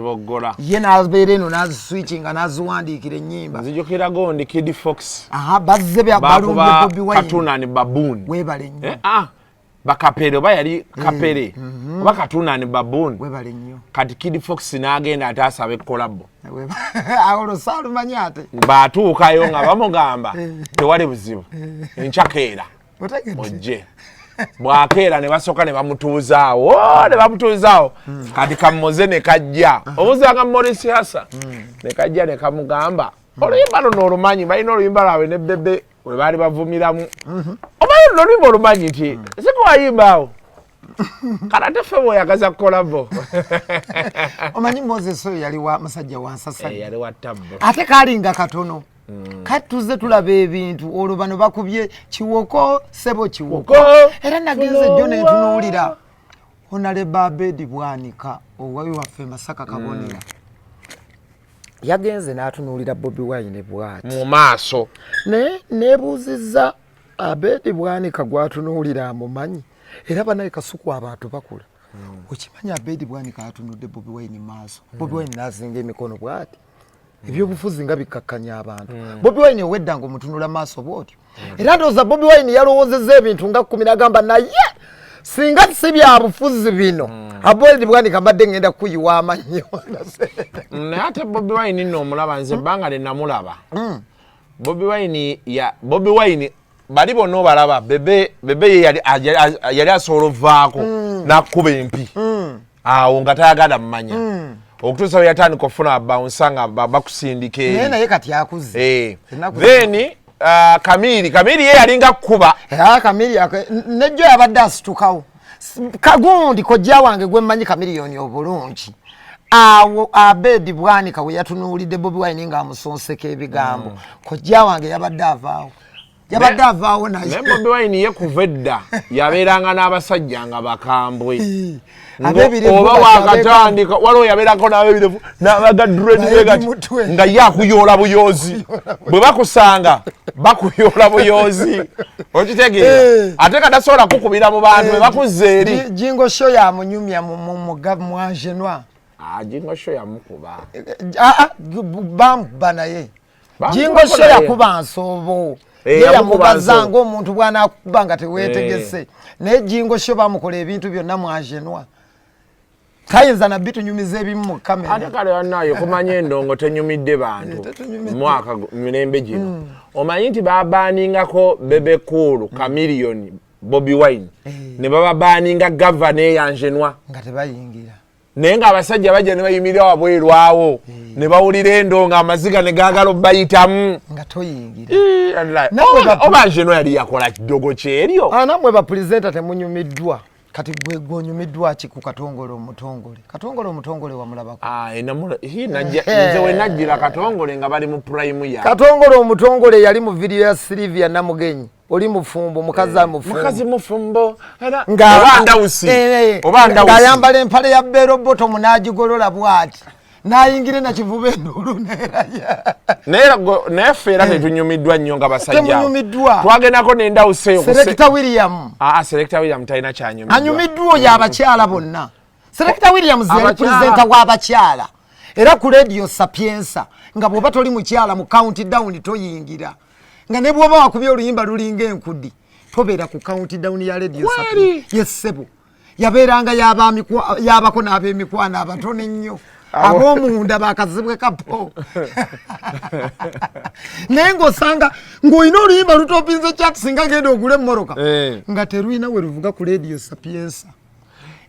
ye n'abeera eno n'aziswitchinga n'aziwandiikira ennyimba nzijukira gondi Kid Fox bazze balumbe Bobi Wine Katuna ne Baboon weebale nnyo bakapere oba yali kapere oba Katuna ne Baboon webale nnyo kati Kid Fox n'agenda ate asaba ekkolabo awo saalumanya ate baatuukayo nga bamugamba tewali buzibu encakeera ojje bwakeera ne basooka ne bamutuuzaawo kati kamuze ne kajja obuzanga Morris Hassa ne kajja ne kamugamba oluyimba luno olumanyi balina oluyimba lwawe ne Bebe we baali bavumiramu omanyi luno oluyimba olumanyi nti sikuwayimbaawo kalate ffe bw'oyagaza kolabo omanyi Moses oyo yali wa musajja wa Nsasa yali wa Tabbo ate kaalinga katono kati tuzze tulaba ebintu olwo bano bakubye Kiwoko Sebo Kiwoko era nagenze jjo ne ntunuulira Honorable Abedi Bwanika owabi waffe Masaka Kabonera yagenze n'atunuulira Bobi Wine bw'ati mu maaso neebuuzizza Abedi Bwanika gwatunuulira amumanyi era banaye kasuku abantu bakula okimanya Abedi Bwanika atunudde Bobi Wine maaso Bobi Wine n'azinga emikono bw'ati ebyobufuzi nga bikakkanya abantu Bobi Wine owedda nga omutunula maaso bw'otyo era ndowooza Bobi Wine yalowoozezza ebintu nga 10 n'agamba naye singa si bya bufuzi bino Aboyed Bwanika mbadde ngenda kuyiwa amanyo naye ate Bobi Wine nno omulaba nze ebbanga lye namulaba Bobi Wine bali bonna obalaba bebe ye yali asobola ovaako n'akkuba empi awo nga tayagala mmanya okutuusa we yatandika okufuna bawunsa nga bakusindika eri naye kati akuze then Kamiri ye yalinga kuba Kamiri nejjo yabadde asitukawo kagundi kojja wange gwe mmanyi Kamiliyoni obulungi awo Abedi Bwanika we yatunuulidde Bobi Wine nga amusonseka ebigambo kojja wange yabadde avaawo naye Bobi Wine ye kuva edda yabeeranga n'abasajja nga bakambwe abebirevu oba wakatandika waliwo yabeerako n'abebirevu n'abagaduredi nga ye akuyoola buyoozi bwe bakusanga bakuyoola buyoozi okitegeera ate katasobola kukubira mu bantu bwe bakuzza eri Jingo Show yamunyumya mu Angenoi Jingo Show yamukuba bamukuba naye Jingo Show yakuba Nsobo yamubaza ng'omuntu bw'anaakuba nga teweetegese naye Jingo Show bamukola ebintu byonna mu Angenoi tayinza nabbi tunyumiza ebimu mu kamera ate kale wannayo kumanya endongo tenyumidde bantu mwaka mirembe gino omanyi nti babaningako Bebe Cool Kamiliyoni Bobi Wine ne bababaninga gavana eyanjenwa nga tebayingira naye ng'abasajja bajja ne bayimirira wabweru awo ne bawulira endongo amaziga ne gaagala obbayitamu nga toyingira oba njenwa yali yakola kidogo kyeryo namwe bapulezenta temunyumiddwa kati gwe gonyumiddwa ki ku Katongole omutongole wamulabako nze we najjira Katongole nga bali mu prime ya Katongole omutongole yali mu video ya Sylvia Namugenyi oli mufumbo mukazi mufumbo nga ayambala empale ya bero bottom n'agigolola bwati nayingire na kivuba endulu neffe era tetunyumiddwa nnyo nga basajja twagendako n'endawuseyo Selector William Selector William talina kyanyumiddwa anyumiddwa oyo abakyala bonna Selector William zerepresenta w'abakyala era ku Radio Sapienza nga bw'oba toli mukyala mu countdown toyingira nga ne bw'oba wakubye oluyimba lulinga enkudi tobeera ku countdown ya Radio Sapienza yesebo yabeeranga yabako n'ab'emikwano abatono ennyo ab'omunda bakazibwe kapo naye ng'osanga ng'olina oluyimba lutopinze chat singa genda ogule emmoroka nga teruyina we luvuga ku Radio Sapienza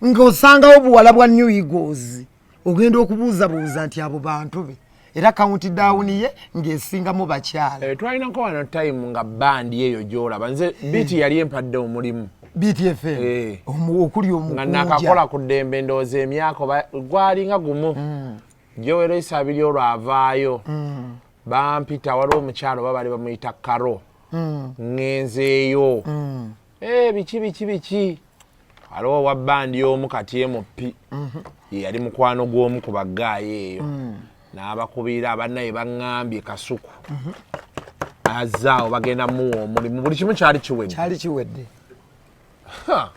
ng'osangawo buwala bwa New Eagles ogenda okubuuzabuuza nti abo bantu be era countdown ye ng'esingamu bakyala twalinako wano time nga bandi eyo gy'olaba nze biti yali empadde omulimu BTFM okuli omukunja nga nakakola ku ddembe ndowooza emyaka gwalinga gumu Joel Isabiri olwavaayo bampita waliwo omukyalo babali bamuyita Karo ngenzeeyo biki waliwo wa bandi y'omu kati emupi yali mukwano gw'omu ku baggaayo eyo n'abakubira abannaye baŋŋambye Kasuku azaawo bagenda muwa omulimu buli kimu kyali kiwedde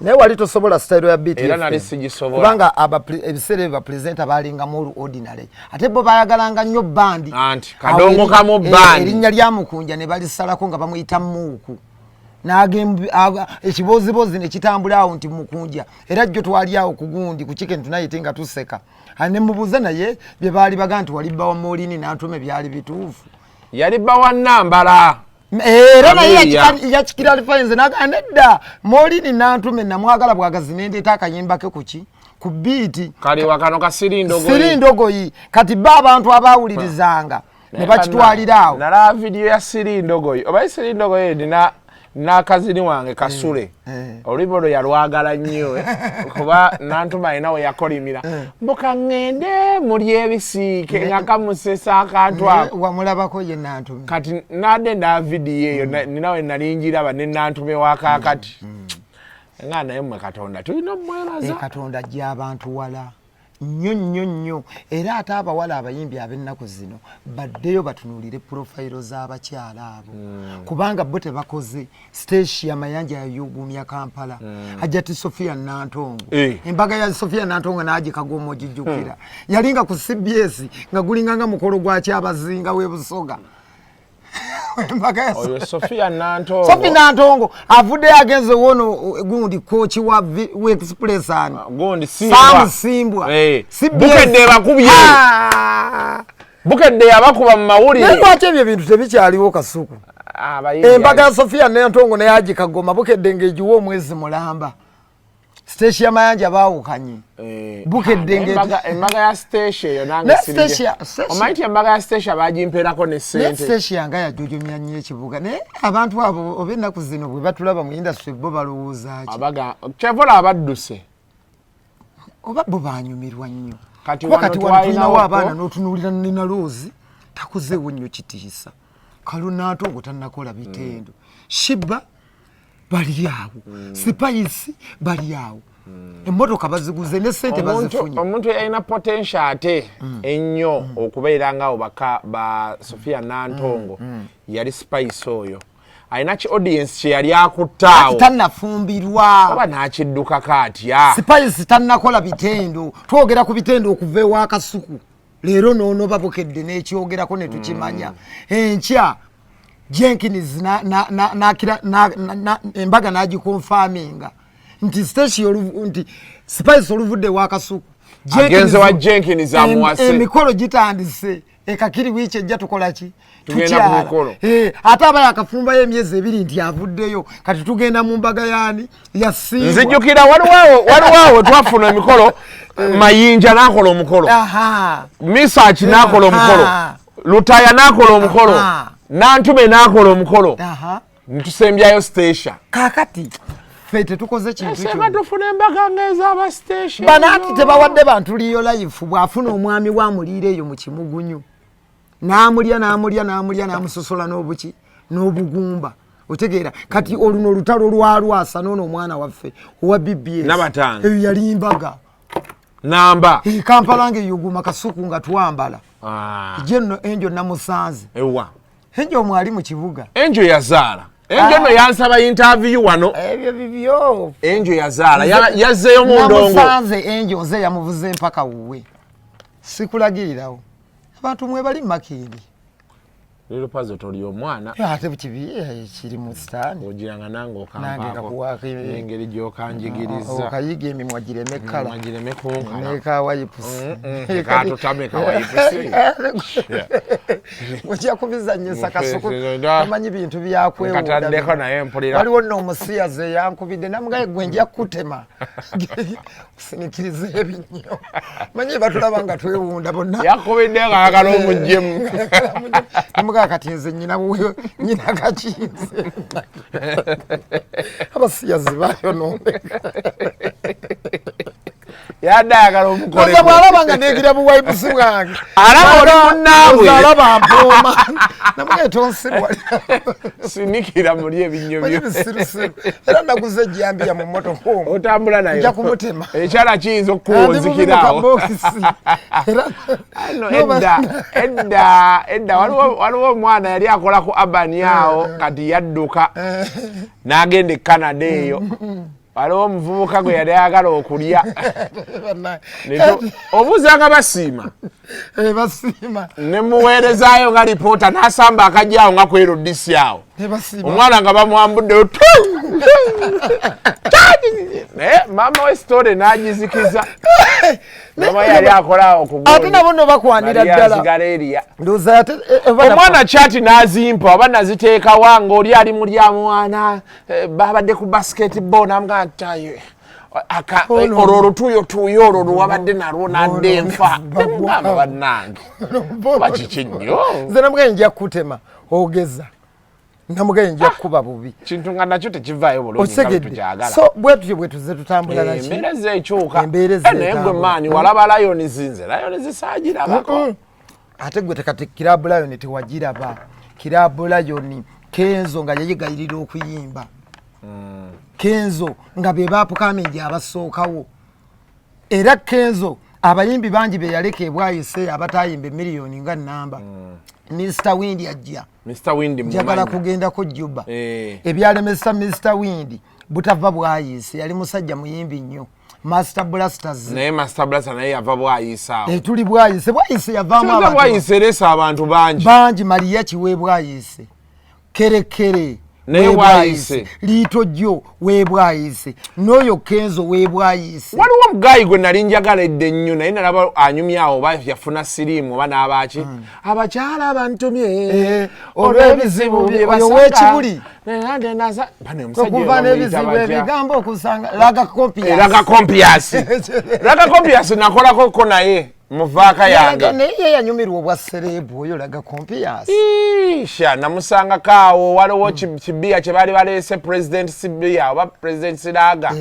naye wali tosobola style ya BTFM era nali sigisobola kubanga ebiseera ebyo bapresenta baalingamu ordinary ate bo bayagalanga nnyo bandi anti kadongo kamu bandi erinnya lya Mukunja ne balisalako nga bamuyita Muuku ekibozibozi ne kitambula awo nti Mukunja era jjo twali awo ku gundi ku chicken tonight nga tuseka ne mubuuza naye bye baali baga nti wali bbawa Molini n'antume byali bituufu yali bbawa Nambala era naye yakikira alifainze naganedda Molini n'antume namwagala bwagazi nendeeta akayimba ke kuki ku biiti kali wakano ka Sirindogoyi kati ba abantu abawulirizanga ne bakitwalira awo nala video ya Sirindogoyi oba Sirindogoyi ndina n'akazini wange Kasule olibolo yalwagala nnyo kuba nantuma ina we yakolimira mbuka ngende muli ebisiike nga kamusesa akantu ako wamulabako ye nantume kati nade nda video eyo ninawe nalingira ba ne nantume wakakati nga naye mwe Katonda tulina omweraza Katonda ajja abantu wala nnyo era ate abawala abayimbi ab'ennaku zino baddeyo batunuulire profile z'abakyala abo kubanga bo tebakoze stage ya Mayanja yayugumya Kampala Hajjati Sofia Nantongo embaga ya Sofia Nantongo n'agikagomo ogijjukira yalinga ku CBS nga gulinganga mukolo gwa kyabazinga w'ebusoga embaga ya oyo Sophia Nantongo Sophia Nantongo avudde agenze wono gundi coach wa Express ani gundi Simbwa Bukedde bakubye Bukedde abakuba mu mawuli lwaki ebyo bintu tebikyaliwo Kasuku embaga ya Sophia Nantongo ne Haji Kagoma Bukedde ngejiwo omwezi mulamba station ya Mayanja baawukanye Bukedde embaga ya station yo nange sirije omaiti embaga ya station bagimperako ne sente station yanga ya jojomya nnyo ekibuga ne abantu abo obennaku zino bwe batulaba mu industry bo balowooza ki abaga kyevola abadduse oba bo banyumirwa nnyo kati wano abaana n'otunuulira nina loozi takuzeewo nnyo kitiisa Kalunantongo tannakola bitendo Shiba bali awo Spice bali awo emmotoka baziguze ne sente bazifunye omuntu yalina potential ate ennyo okubeera ngaawo baka ba Sophia Nantongo yali Spice oyo alina ki audience kye yali akuttaawo tannafumbirwa oba n'akidduka kaatya Spice tannakola bitendo twogera ku bitendo okuva ewa Kasuku leero noono babukedde n'ekyogerako ne tukimanya enkya Jenkins embaga nagikonfaminga nti station nti Spice oluvudde wa Kasuku agenze wa Jenkins amuwase emikolo gitandise ekakiri wiche ejja tukola ki tugenda ku mikolo ate aba yakafumba y'emyezi ebiri nti avuddeyo kati tugenda mu mbaga yani ya Simbwa nzijukira waliwo twafuna emikolo Mayinja nakola omukolo Misach nakola omukolo Lutaya nakola omukolo Nantume nakola omukolo ntusembyayo station kakati fete tukoze kintu kyo sema tufuna embaga ngeza aba station banati tebawadde bantu liyo life bwafuna omwami wa mulire eyo mu kimugunyu namulya namusosola n'obuki n'obugumba otegeera kati oluno olutalo lwalwasa n'ono omwana waffe owa BBS nabatanga eyo yali mbaga namba Kampala ng'eyuguma Kasuku nga twambala jenno enjo namusanze ewa enjo mwali mu kibuga enjo yazaala enjo no yansaba interview wano ebyo bibyo enjo yazaala yazzeyo mu ndongo namusanze enjo nze yamuvuze mpaka wuwe sikulagirirawo abantu mwe bali makindi lero pazo toli omwana ate bukibi kiri mu stand ogiranga nange okampaako engeri gyokanjigiriza okayiga emimwa gireme kala gireme kunkala neka wayipusi katutame kawayipusi ojja kubizanyisa Kasuku amanyi bintu byakwewo katandeko naye mpulira waliwo nno omusiyaze yankubidde namugaye gwe njja kutema sinikiriza ebinnyo manyi batulaba nga twewunda bonna yakubidde ngaagala omuggyemu kati nze nyina kakinze abasiyazi bayononde yadayagala omukole oza bwalaba nga negira buwaipusi bwange alaba oli munnaabwe alaba mpooma namugaye tonsirwa sinikira muli ebinnyo byo era naguze ejjambiya mu motoka omwo otambula nayo nja kumutema ekyala kiyinza okukuwunzikiraawo edda waliwo omwana yali akola ku abani awo kati yadduka n'agenda e Canada eyo waliwo omuvubuka gwe yali ayagala okulya obuuzanga basiima ne muweerezaayo nga lipoota n'asamba akajjaawo nga kwerudisi awo omwana nga bamwambuddeyo naye maama we sitore n'agizikiza mama yali akolaawo ate nabo no bakwanira ddala omwana kyati n'azimpa oba naziteekawa ng'oli ali mulya mwana babadde ku basketball namugaa ntaye olwo olutuuyotuuyo olwo lwabadde nalwo nadde enfa nemugamba bannange bakiki nnyo nze namugaye nja kutema ogeza namugaye nja kuba bubi kintu nga nakyo tekivaayo bulungi so bwetutyo bwetuze tutambula naki embeera zeekyuka naye gwe maani walaba Lions nze Lions saagirabako ate gwe tekati kirabu Lion tewagiraba kirabu Lion Kenzo nga yayigayirira okuyimba Kenzo nga be bapukamenje abasookawo era Kenzo abayimbi bangi be yaleka ebwayise abatayimbe miliyoni nga namba Mr Windi ajja Mr Windi njagala kugenda ko Juba ebyalemesa Mr Windi butava bwayise yali musajja muyimbi nnyo Master Blasters naye Master Blaster naye yava bwayise awo tuli bwayise yavaamu abantu bwayise lesa abantu bangi Maria Kiwe bwayise kerekere Nebwayise. Litojjo webwayise noyo Kenzo webwayise waliwo omugayi gwe nali njagaledde nnyo naye nalaba anyumyawo oba yafuna siriimu oba n'abaki abakyala bantumye olw'ebizibu bye oyo w'ekibuli okuva n'ebizibu ebigambo okusanga laga kompiyasi nakolakoko naye muvaaka yange naye yanyumirwa obwa serebu oyo laga kompiyasi sha namusanga kaawo waliwo kibiya kye baali baleese president sibiya oba president siraga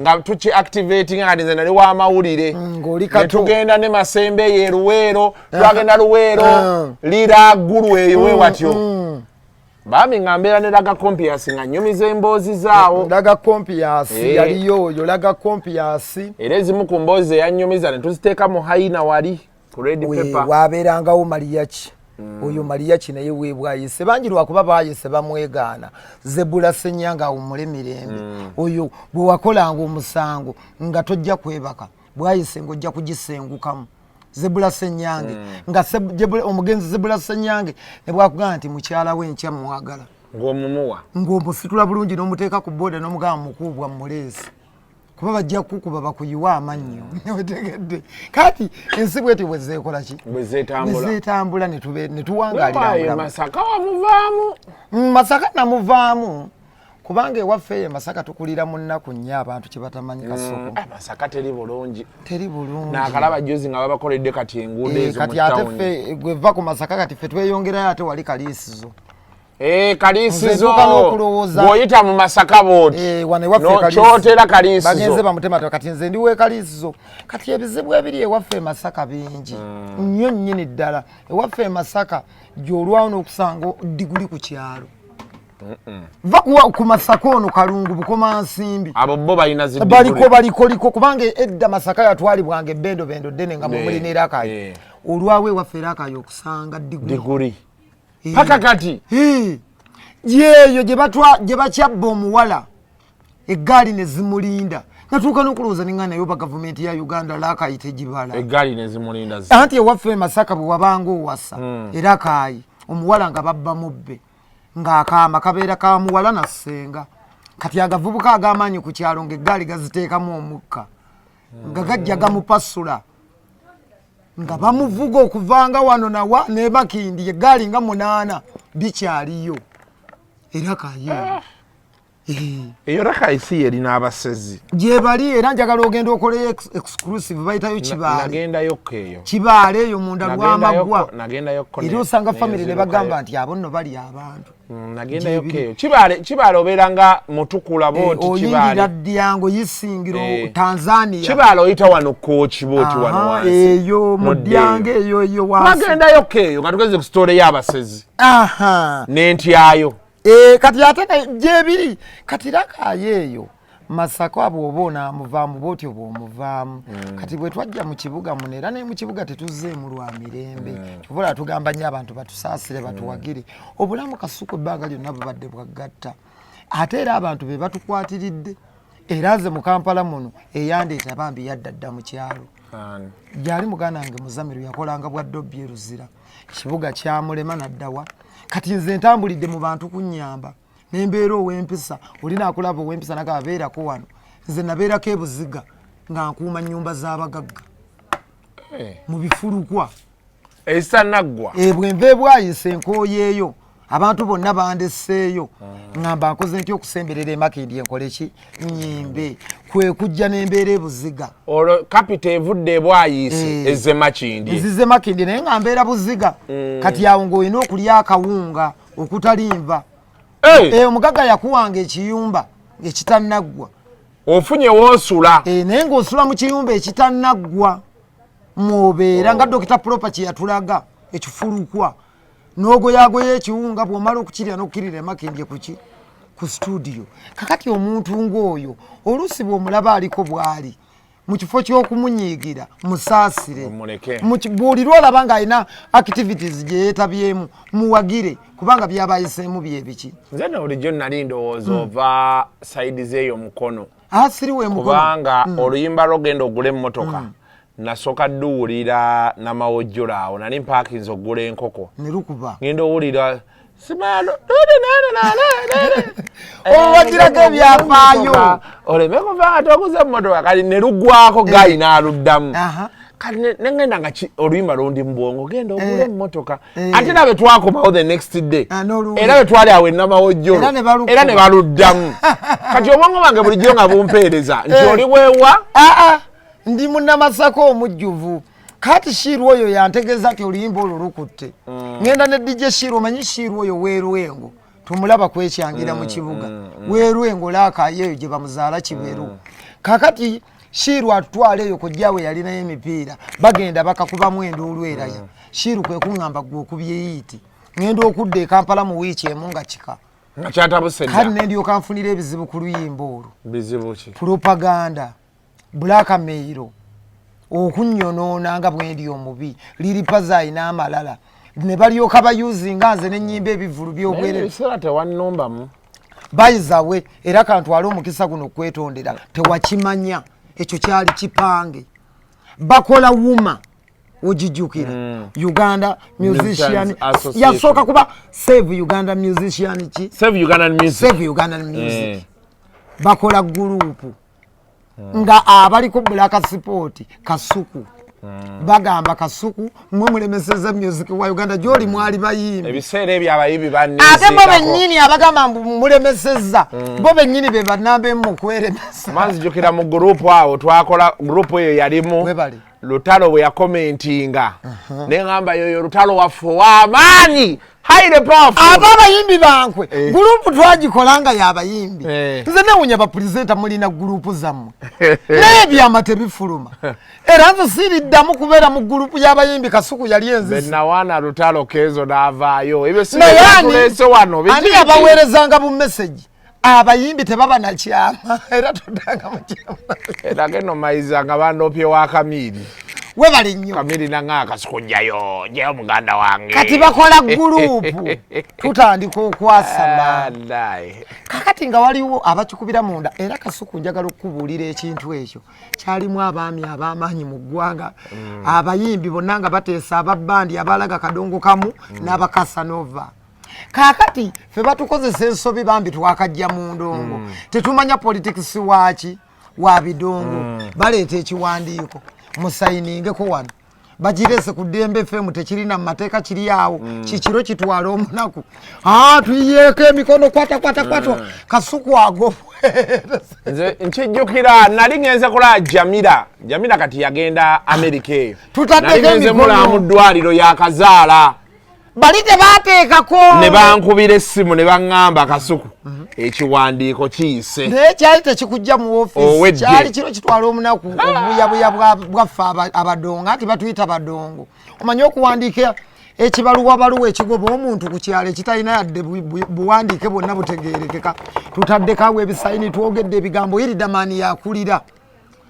nga tuki activating nga nze nali w'amawulire netugenda ne Masembe ye Luweero twagenda Luweero lira ggulu eyo we watyo bami ngambera ne laga kompiyasi nga nyumiza emboozi zaawo laga kompiyasi yaliyo oyo laga kompiyasi era ezimu ku mboozi eyanyumiza ne tuziteeka mu hayina wali ku red paper waabeerangawo Maliyaki oyo Maliyaki naye weebwayise bangi lwakuba baayise bamwegaana Zebula Ssenyanga awummule mirembe oyo bwe wakolanga omusango nga tojja kwebaka bwayise ng'ojja kugisengukamu Zebula Ssenyange nga omugenzi Zebula Ssenyange ne bwakugamba nti mukyala we nkya mwagala ng'omumuwa ng'omusitula bulungi n'omuteeka ku booda n'omugamba mukuubwa muleesi kuba bajja kukuba bakuyiwa amannyo otegedde kati ensi bweti bwe zeekola ki bwe zeetambula ne tuwangaalira Masaka wamuvaamu Masaka namuvaamu kubanga ewaffe Masaka tukulira mu nnaku nnyo abantu kye batamanyi Kasoko Masaka teri bulungi n'akalaba jjozi nga babakoledde kati enguudo ezo kati ate ffe gweva ku Masaka kati ffe tweyongerayo ate wali Kaliisizo Kaliisizo bw'oyita mu Masaka booti kyotera Kaliisizo bagenze bamutema kati nze ndiwe Kaliisizo kati ebizibu ebiri ewaffe Masaka bingi nnyo nnyini ddala ewaffe Masaka gy'olwawo n'okusanga diguli ku kyalo va ku Masaka ono Kalungu Bukomansimbi abo bo balina zidiguli baliko kubanga edda Masaka yatwalibwanga ebbendo ddene nga mumuli Rakayi olwawe ewaffe Rakayi okusanga diguli paka kati yeeyo gye bakyabba omuwala eggaali ne zimulinda natuuka n'okulowooza ninga nayo ba gavumenti ya Uganda Rakayi tegibala eggaali ne zimulinda anti ewaffe Masaka bwe wabanga owasa Rakayi omuwala nga babba mubbe ng'akaama kabeera ka muwala na ssenga kati agavubuka ag'amaanyi ku kyalo ng'eggaali gaziteekamu omukka nga gajja gamupasula nga bamuvuga okuvanga wano nawa ne Makindi eggaali nga 8 bikyaliyo Rakayi eyo Rakayi si erina abasezi gye bali era njagala ogenda okoleyo exclusive bayitayo Kibaale nagendayo eyo Kibaale eyo munda lw'amaggwa nagendayo era osanga famire ne bagamba nti abo nno bali abantu nagendayo eyo Kibaale obeera nga mutukula booti Kibaale oyingira Ddyango Yisingiro Tanzania Kibaale oyita wano Kooki booti wano wansi eyo mu Ddyango eyo wansi nagendayo eyo nga tugeze ku sitole y'abasezi n'entyayo kati ate gyebiri kati Rakayi eyo Masaka bw'oba onaamuvaamu bw'otyo bw'omuvaamu kati bwe twajja mu kibuga muno era ne mu kibuga tetuzzeemu lwa mirembe tubula tugamba nnyo abantu batusaasire batuwagire obulamu Kasuku ebbanga lyonna bubadde bwagatta ate era abantu be batukwatiridde era nze mu Kampala muno eyandeeta bambi yaddadda mu kyalo gyali muganda wange Muzamiru yakolanga bwa Dobbi e Luzira ekibuga kyamulema naddawa kati nze ntambulidde mu bantu kunnyamba nembeera ow'empisa olina akulaba ow'empisa naga abeerako wano nze nabeerako e Buziga nga nkuuma nnyumba z'abagagga mu bifulukwa ezitanaggwa bwe nva ebwayise enkooyeeyo abantu bonna bandesseeyo ngamba nkoze ntya okusemberera e Makindi enkole ki nnyimbe kwe kujja n'embeera e Buziga olwo kapita evudde ebwayise ezze Makindi ezizze Makindi naye nga mbeera Buziga kati awo ng'olina okulya akawunga okutalinva omugagga yakuwanga ekiyumba ekitanaggwa ofunye woosula naye ng'osula mu kiyumba ekitanaggwa mwobeera nga Dr. Proper kye yatulaga ekifulukwa n'ogoyagoya ekiwunga bw'omala okukirya n'okukirira Makindi ku studio kakati omuntu ng'oyo oluusi bw'omulaba aliko bw'ali mu kifo ky'okumunyiigira musaasire bw'olirwa olaba ng'alina activities gye yeetabyemu muwagire kubanga byabayiseemu byebiki nze n'olijjo nali ndowooza ova sayidi z'eyo mukono siriwe mukono kubanga oluyimba lw'ogenda ogula emmotoka nasooka dduwulira n'amawojjolo awo nali mpaakinze okugula enkoko ne lukuba ngenda owulira Simalo. Owagirako ebyafaayo. Oleme kuva nga toguze emmotoka kati ne luggwako gayi n'aluddamu. Kati nengenda nga oluyimba lundi mu bwongo genda ogula emmotoka. Ate era bwe twakomawo the next day. Era bwe twali awo ennamawojjolo. Era ne baluddamu. Kati obwongo bwange bulijjo nga bumpeereza nti oli weewa. Ndi munnamasaka omujjuvu. Kati Shiru oyo yantegeza nti oluyimba olwo lukutte. Ngenda ne DJ Shiru omanyi Shiru oyo weerwengo. Tumulaba kwekyangira mu kibuga. Weerwengo laakayo gye bamuzaala Kiberu. Kakati Shiru atwala eyo kujjawe yalina emipiira. Bagenda bakakubamu enduulu eraya. Shiru kwe kuŋŋamba gwe okubyeyiti. Ngenda okudda e Kampala mu wiiki emu nga kika. Nga kyatabusedda. Kati ne ndyoka nfunira ebizibu ku luyimba olwo. Bizibu ki? Propaganda. Blackmail. Okunyonoona nga bwendi omubi. Liripaza ina amalala. Ne balyoka bayuzinga nze n'ennyimba ebivulu by'obwere. Ebiseera tewannumbamu. Bayizawe era kantwala omukisa guno kwetondera. Tewakimanya. Ekyo kyali kipange. Bakola wuma. Ojijukira. Uganda Musician. Yasooka kuba Save Uganda Musician ki? Save Ugandan Music. Save Ugandan Music. Bakola gurupu. Nga abaliko Black Sport Kasuku. Bagamba Kasuku mwe mulemeseza music wa Uganda joli mwali bayimbi. Ebiseera ebyo abayimbi banne. Ate bo bennyini abagamba mulemeseza. Bo bennyini be banambe mu kweremesa. Manzijukira mu group awo twakola group eyo yalimu. Webali. Lutalo bwe yakomentinga. Nengamba yoyo Lutalo waffe w'amaanyi. Highly powerful. Abayimbi bankwe. Group twagikolanga y'abayimbi. Nze nawunya ba presenter mulina group zammwe. N'ebyama tebifuluma. Era nze siriddamu kubeera mu group y'abayimbi Kasuku yali enzisi. Bennawaana Lutalo Kezo n'avaayo. Ebyo si tuleese wano. Ani abaweerezanga bu message. Abayimbi tebaba na kyama era tudanga mu kyama. Era geno mayiza nga bandopye wa Kamiri. We bali nnyo. Kamiri nanga Kasuku njayo muganda wange. Kati bakola gurupu. Tutandika okwasama. Kakati nga waliwo abakikubira munda era Kasuku njagala okubuulira ekintu ekyo. Kyalimu abaami ab'amaanyi mu ggwanga. Abayimbi bonna nga bateesa ababbandi abalaga kadongo kamu n'abakasanova. Kakati fe batukozesa ensobi bambi twakajja mu ndongo. Tetumanya politics waaki wa bidongo. Baleeta ekiwandiiko musayiningeko wano. Bagirese ku Dembe FM tekirina mateeka kiri awo. Kikiro kitwala omunaku. Tuyiyeeko emikono kwata. Kasuku ago. Nze nkijjukira nali ngenze kola Jamila kati yagenda America eyo. Tutaddeko emikono. Nali mu ddwaliro yakazaala. Bali tebateekako. Ne bankubira essimu ne baŋŋamba Kasuku. Ekiwandiiko kiyise. Naye kyali tekikujja mu office. Kyali kiro kitwala omunaku obuyabuya bwaffe abadongo ati batuyita badongo. Omanyi okuwandiika ekibaluwa ekigoba omuntu ku kyalo ekitalina yadde buwandiike bwonna butegeerekeka. Tutaddeko awo ebisayini twogedde ebigambo Iridamani yakulira.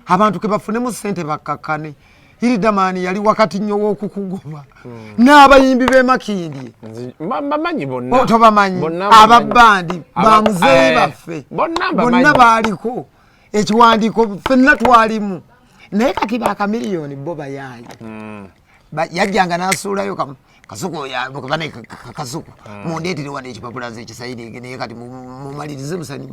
Abantu ke bafunemu ssente bakkakkane. Iridamani yali wakati nnyo w'okukugoba. N'abayimbi b'e Makindye. Bamanyi bonna. Tobamanyi. Ababbandi bamuzeeyi baffe. Bonna baaliko. Ekiwandiiko ffenna twalimu. Naye kati baakamiliyoni bo bayaayi. Yajjanga n'asuulayo Kasuku mukabane Kasuku. Mundeetere wano ekipapula nze ekisayinige naye kati mumalirize musani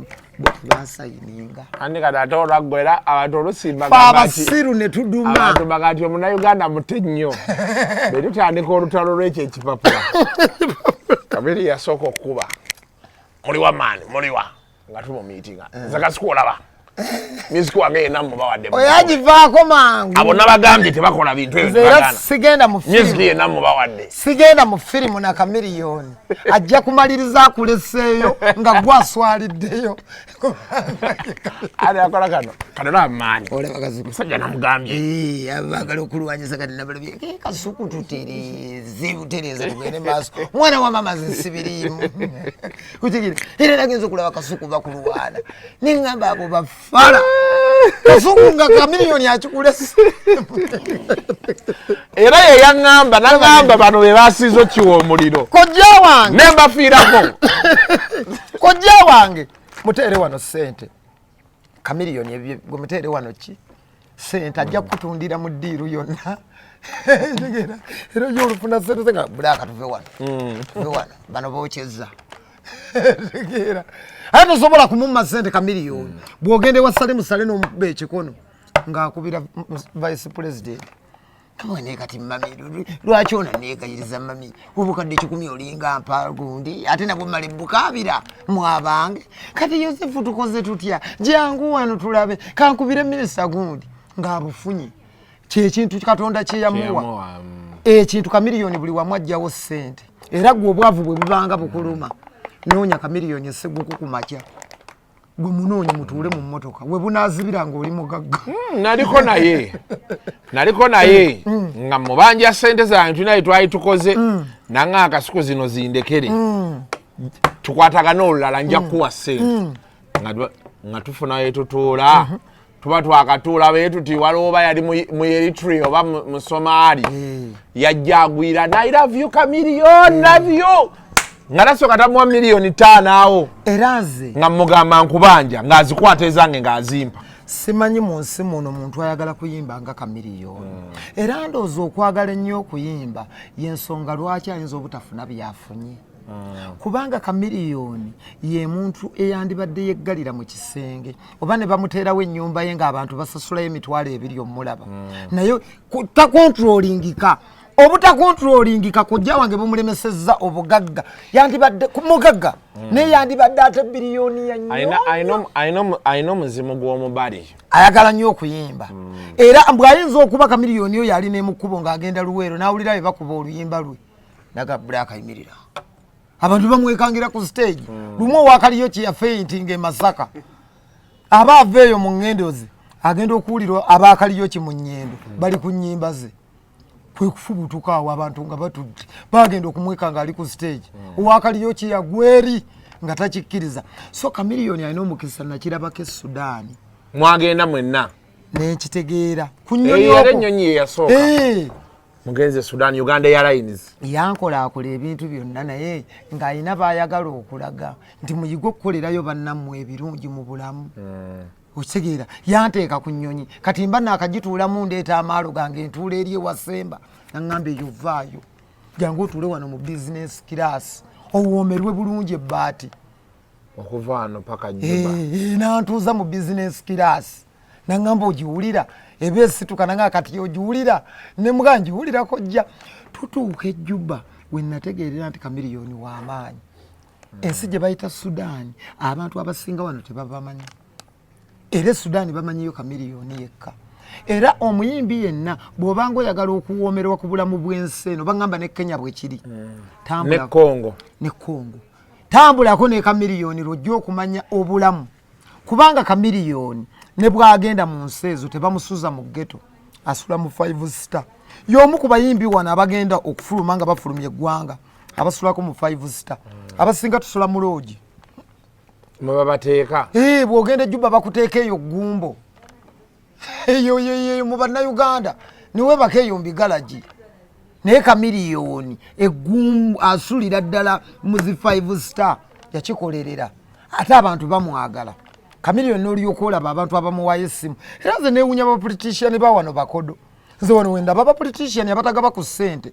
basayininga. Andi kati ate olwaggwera abantu olusimba abasiru ne tuduma. Abantu bagati Omunnayuganda mutte nnyo. Be tutandika olutalo lw'ekyo ekipapula. Kamiri yasooka okukuba. Muliwa maani, muliwa. Nga tumu miitinga. Nze Kasuku olaba. Music wange yenna mubawadde. Oyagivaako mangu. Abo nabagambye tebakola bintu ebyo tebagana. Sigenda mu firimu. Music yenna mubawadde. Sigenda mu firimu na Kamiliyoni. Ajja kumaliriza akuleseeyo nga gwaswaliddeyo. Ali akola kano n'amaanyi. Olaba Kasuku. Musajja namugambye. Abagala okulwanyisa kati nabalabye. Kasuku butereeza tugende maaso. Mwana wa mama nsibirimu. Kutegere. Era nagenza okulaba Kasuku bakulwana. Ningamba abo bafala. Kasuku nga Kamiliyoni akikulese. Era ye yaŋŋamba naŋŋamba bano be baasizo kiwa omuliro. Kojja wange. Ne mbafiirako. Kojja wange. Muteere wano ssente. Kamiliyoni gwe muteere wano ki? sente ajja kutundira mu ddiiru yonna era yolufuna sente nga bulaka tuve wano bano bokyezza tegeera ate tosobola kumumma sente ka miliyoni bw'ogende wasale musale n'omukuba ekikono ng'akubira vice president kamwe kati mami lwaki ona neegayiriza mami obukadde 10 olinga mpa gundi ate nabwo male bukabira mwabange kati Yosefu tukoze tutya jangu wano tulabe kankubire minisita gundi ng'abufunye kyekintu Katonda kye yamuwa ekintu ka miliyoni buli wamwajjawo sente era gwe obwavu bwe bubanga bukuluma noonya ka miliyoni esseguku ku makya gwe munoonyi mutuule mu mmotoka we bunaazibira ng'oli mugagga naliko naye nga mubanja sente zange tulinaye twali tukoze nanga akasuku zino zindekere tukwatagana olulala nja kuwa sente nga tufuna yetutuula tuba twakatuula betuti walooba yali mu Eritrea oba mu Somali yajja agwira I love you kamiliyoni love you nga nasooka tamuwa miliyoni 5 awo era nze nga mugamba nkubanja ng'azikwata ezange ng'azimpa simanyi mu nsi muno muntu ayagala kuyimba nga kamiliyoni era ndowooza okwagala ennyo okuyimba y'ensonga lwaki ayinza obutafuna byafunye kubanga kamiliyoni ye muntu eyandibadde yeggalira mu kisenge oba ne bamuteerawo ennyumba ye ng'abantu basasulayo emitwalo 2 omulaba naye takontrolingika obutakontrolingika kujja wange bumulemesezza obugagga yandibadde kumugagga naye yandibadde ate biliyoni ya nnyo ayina omuzimu gw'omubali ayagala nnyo okuyimba era bw'ayinza okuba kamiliyoni oyo yali n'emukkubo ng'agenda Luweero n'awulira bye bakuba oluyimba lwe naga Black ayimirira abantu bamwekangira ku stage lumu owakaliyo kyeyafeintinga e Masaka aba aveeyo mu ŋŋendoze agenda okuwulirwa abaakaliyo ki mu nnyendo bali ku nnyimba ze kwe kufubutuka awo abantu nga batudde bagenda okumweka ng'ali ku stage owakaliyo ki yagweri nga takikkiriza so kamiliyoni alina omukisa nakirabako e Sudaani mwagenda mwenna nekitegeera ku ennyonyi ye yasooka mugenze Sudan Uganda Airlines yankolaakola ebintu byonna naye ng'alina baayagala okulaga nti muyige okukolerayo bannammwe ebirungi mu bulamu okitegeera yanteeka ku nnyonyi kati mba naakagituulamu ndeeta amaalo gange entuula eri ewasemba naŋŋamba eyo vaayo jangu otuule wano mu business class owoomerwe bulungi ebbaati okuva wano paka Juba nantuuza mu business class naŋŋamba ogiwulira eba esituka nanga kati ogiwulira ne muga ngiwulirako jja tutuuka e Juba we nategeerera nti kamiliyoni w'amaanyi ensi gye bayita Sudaani abantu abasinga wano tebabamanyi era Sudaani bamanyiyo kamiliyoni yekka era omuyimbi yenna bw'obanga oyagala okuwoomerwa ku bulamu bw'ensi eno baŋŋamba ne Kenya bwe kiri ne Congo tambulako ne kamiliyoni lwojja okumanya obulamu kubanga kamiliyoni ne bw'agenda mu nsi ezo tebamusuza mu ghetto asula mu 5 star y'omu ku bayimbi wano abagenda okufuluma nga bafulumya eggwanga abasulako mu 5 star abasinga tusula mu loogi mwe babateeka bw'ogenda Juba bakuteeka eyo gumbo eyo mu bannayuganda niwe bakeeyo mbigalaji naye kamiliyoni eggumbu asulira ddala mu zi 5 star yakikolerera ate abantu bamwagala kamiliyoni n'olyoka olaba abantu abamuwaayo essimu era nze neewunya abapoliticiani bawano bakodo nze wano wendaba abapoliticiani abatagaba ku ssente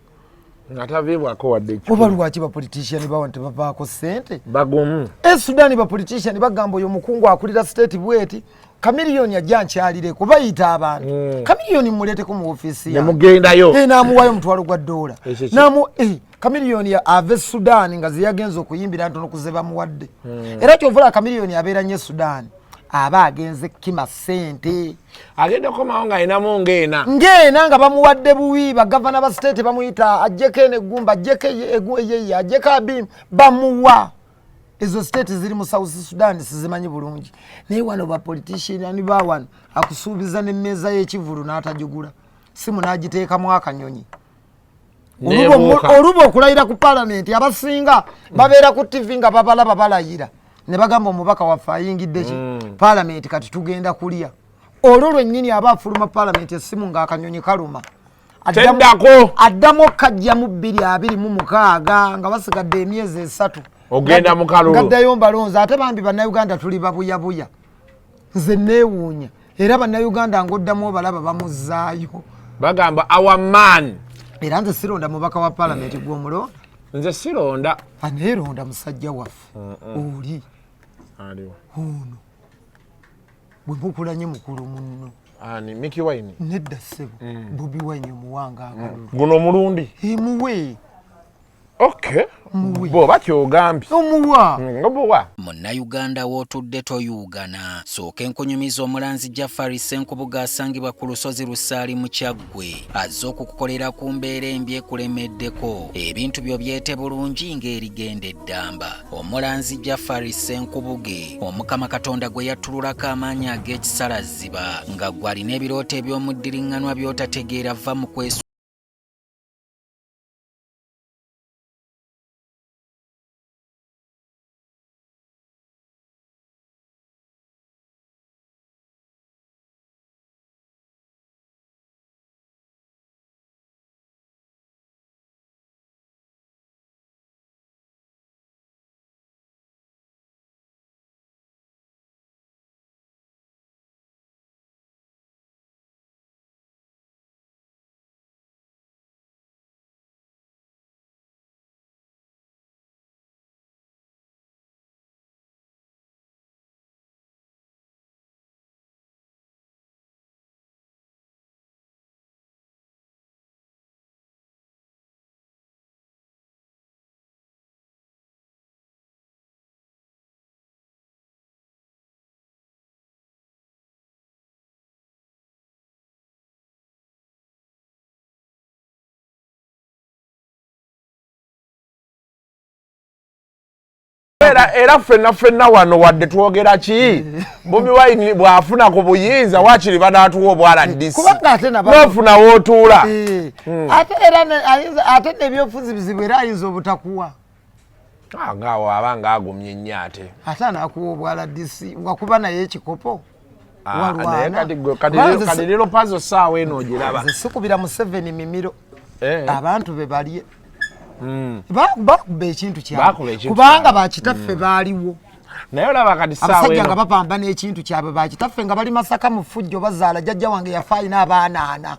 nga taviibwako wadde ekikulu oba lwaki bapoliticiani bawano tebavaako ssente bagumu Sudaani bapoliticiani bagamba oyo omukungu akulira state bweti kamiliyoni ajja nkyalireko bayita abantu kamiliyoni mmuleeteko mu ofiisi yange nemugendayo n'amuwaayo omutwalo gwa $. Kamiliyoni ave Sudaani nga zeyagenza okuyimbira ntono kuze bamuwadde era kyovula kamiliyoni abeera nnyo Sudaani aba agenze kima ssente agenda komawo ng'alinamu ng'ena nga bamuwadde buwi bagavana ba state bamuyita ajjeko enegumba ajjeko eyeye ajjeko abimu bamuwa ezo state ziri mu South Sudan sizimanyi bulungi naye wano bapoliticiani bawano akusuubiza n'emmeeza y'ekivulu n'atajugula simu n'agiteekamu akanyonyi oluba okulayira ku palamenti abasinga babeera ku TV nga babalaba balayira ne bagamba omubaka waffe ayingidde ki palamenti kati tugenda kulya olwo lwennyini aba afuluma palamenti essimu ng'akanyonyi kaluma addamu okajjamu 226 nga basigadde emyezi 3 ogenda mu kalulu gaddayo mbalonzi ate bambi bannayuganda tuli babuyabuya nze neewuunya era bannayuganda ng'oddamu obalaba bamuzzaayo bagamba our man era nze sironda mubaka wa palamenti gw'omulonda nze sironda aneeronda musajja waffe oli ono bwe mukulanye mukulu munno ani Mickey Wine nedda ssebo Bobi Wine omuwanga akalulu guno omulundi emuwe okay bo bakyogambye omuwa ngobuwa Munnayuganda w'otudde toyugana sooka enkunyumiza omulanzi Jafari Ssenkubuga asangibwa ku lusozi Lusaali mu Kyaggwe azze okukukolera ku mbeera embi ekulemeddeko ebintu byo byete bulungi ng'erigenda eddamba omulanzi Jafari Ssenkubuge Omukama Katonda gwe yattululako amaanyi ag'ekisalaziba nga gwe alina ebirooto eby'omuddiriŋŋanwa by'otategeera va mu kwesu era ffenna wano wadde twogera ki Bobi Wine bw'afuna ku buyinza waakiri banaatuwa obwaladisi kubanga ate n'ofuna w'otuula ate era ate n'ebyobufuzi bizibu era ayinza obutakuwa ngaawo aba ng'agumye nnyo ate anaakuwa obwaladisi wakuba naye ekikopo naye kati leero pazo saawa eno ogiraba sikubira mu 7 mimiro abantu be balye bakuba ekintu kyabwe kubanga bakitaffe baaliwo naye olaba kati abasajja nga bapamba n'ekintu kyabwe bakitaffe nga bali Masaka mu ffujjo bazaala jjajja wange yafa alina abaana 4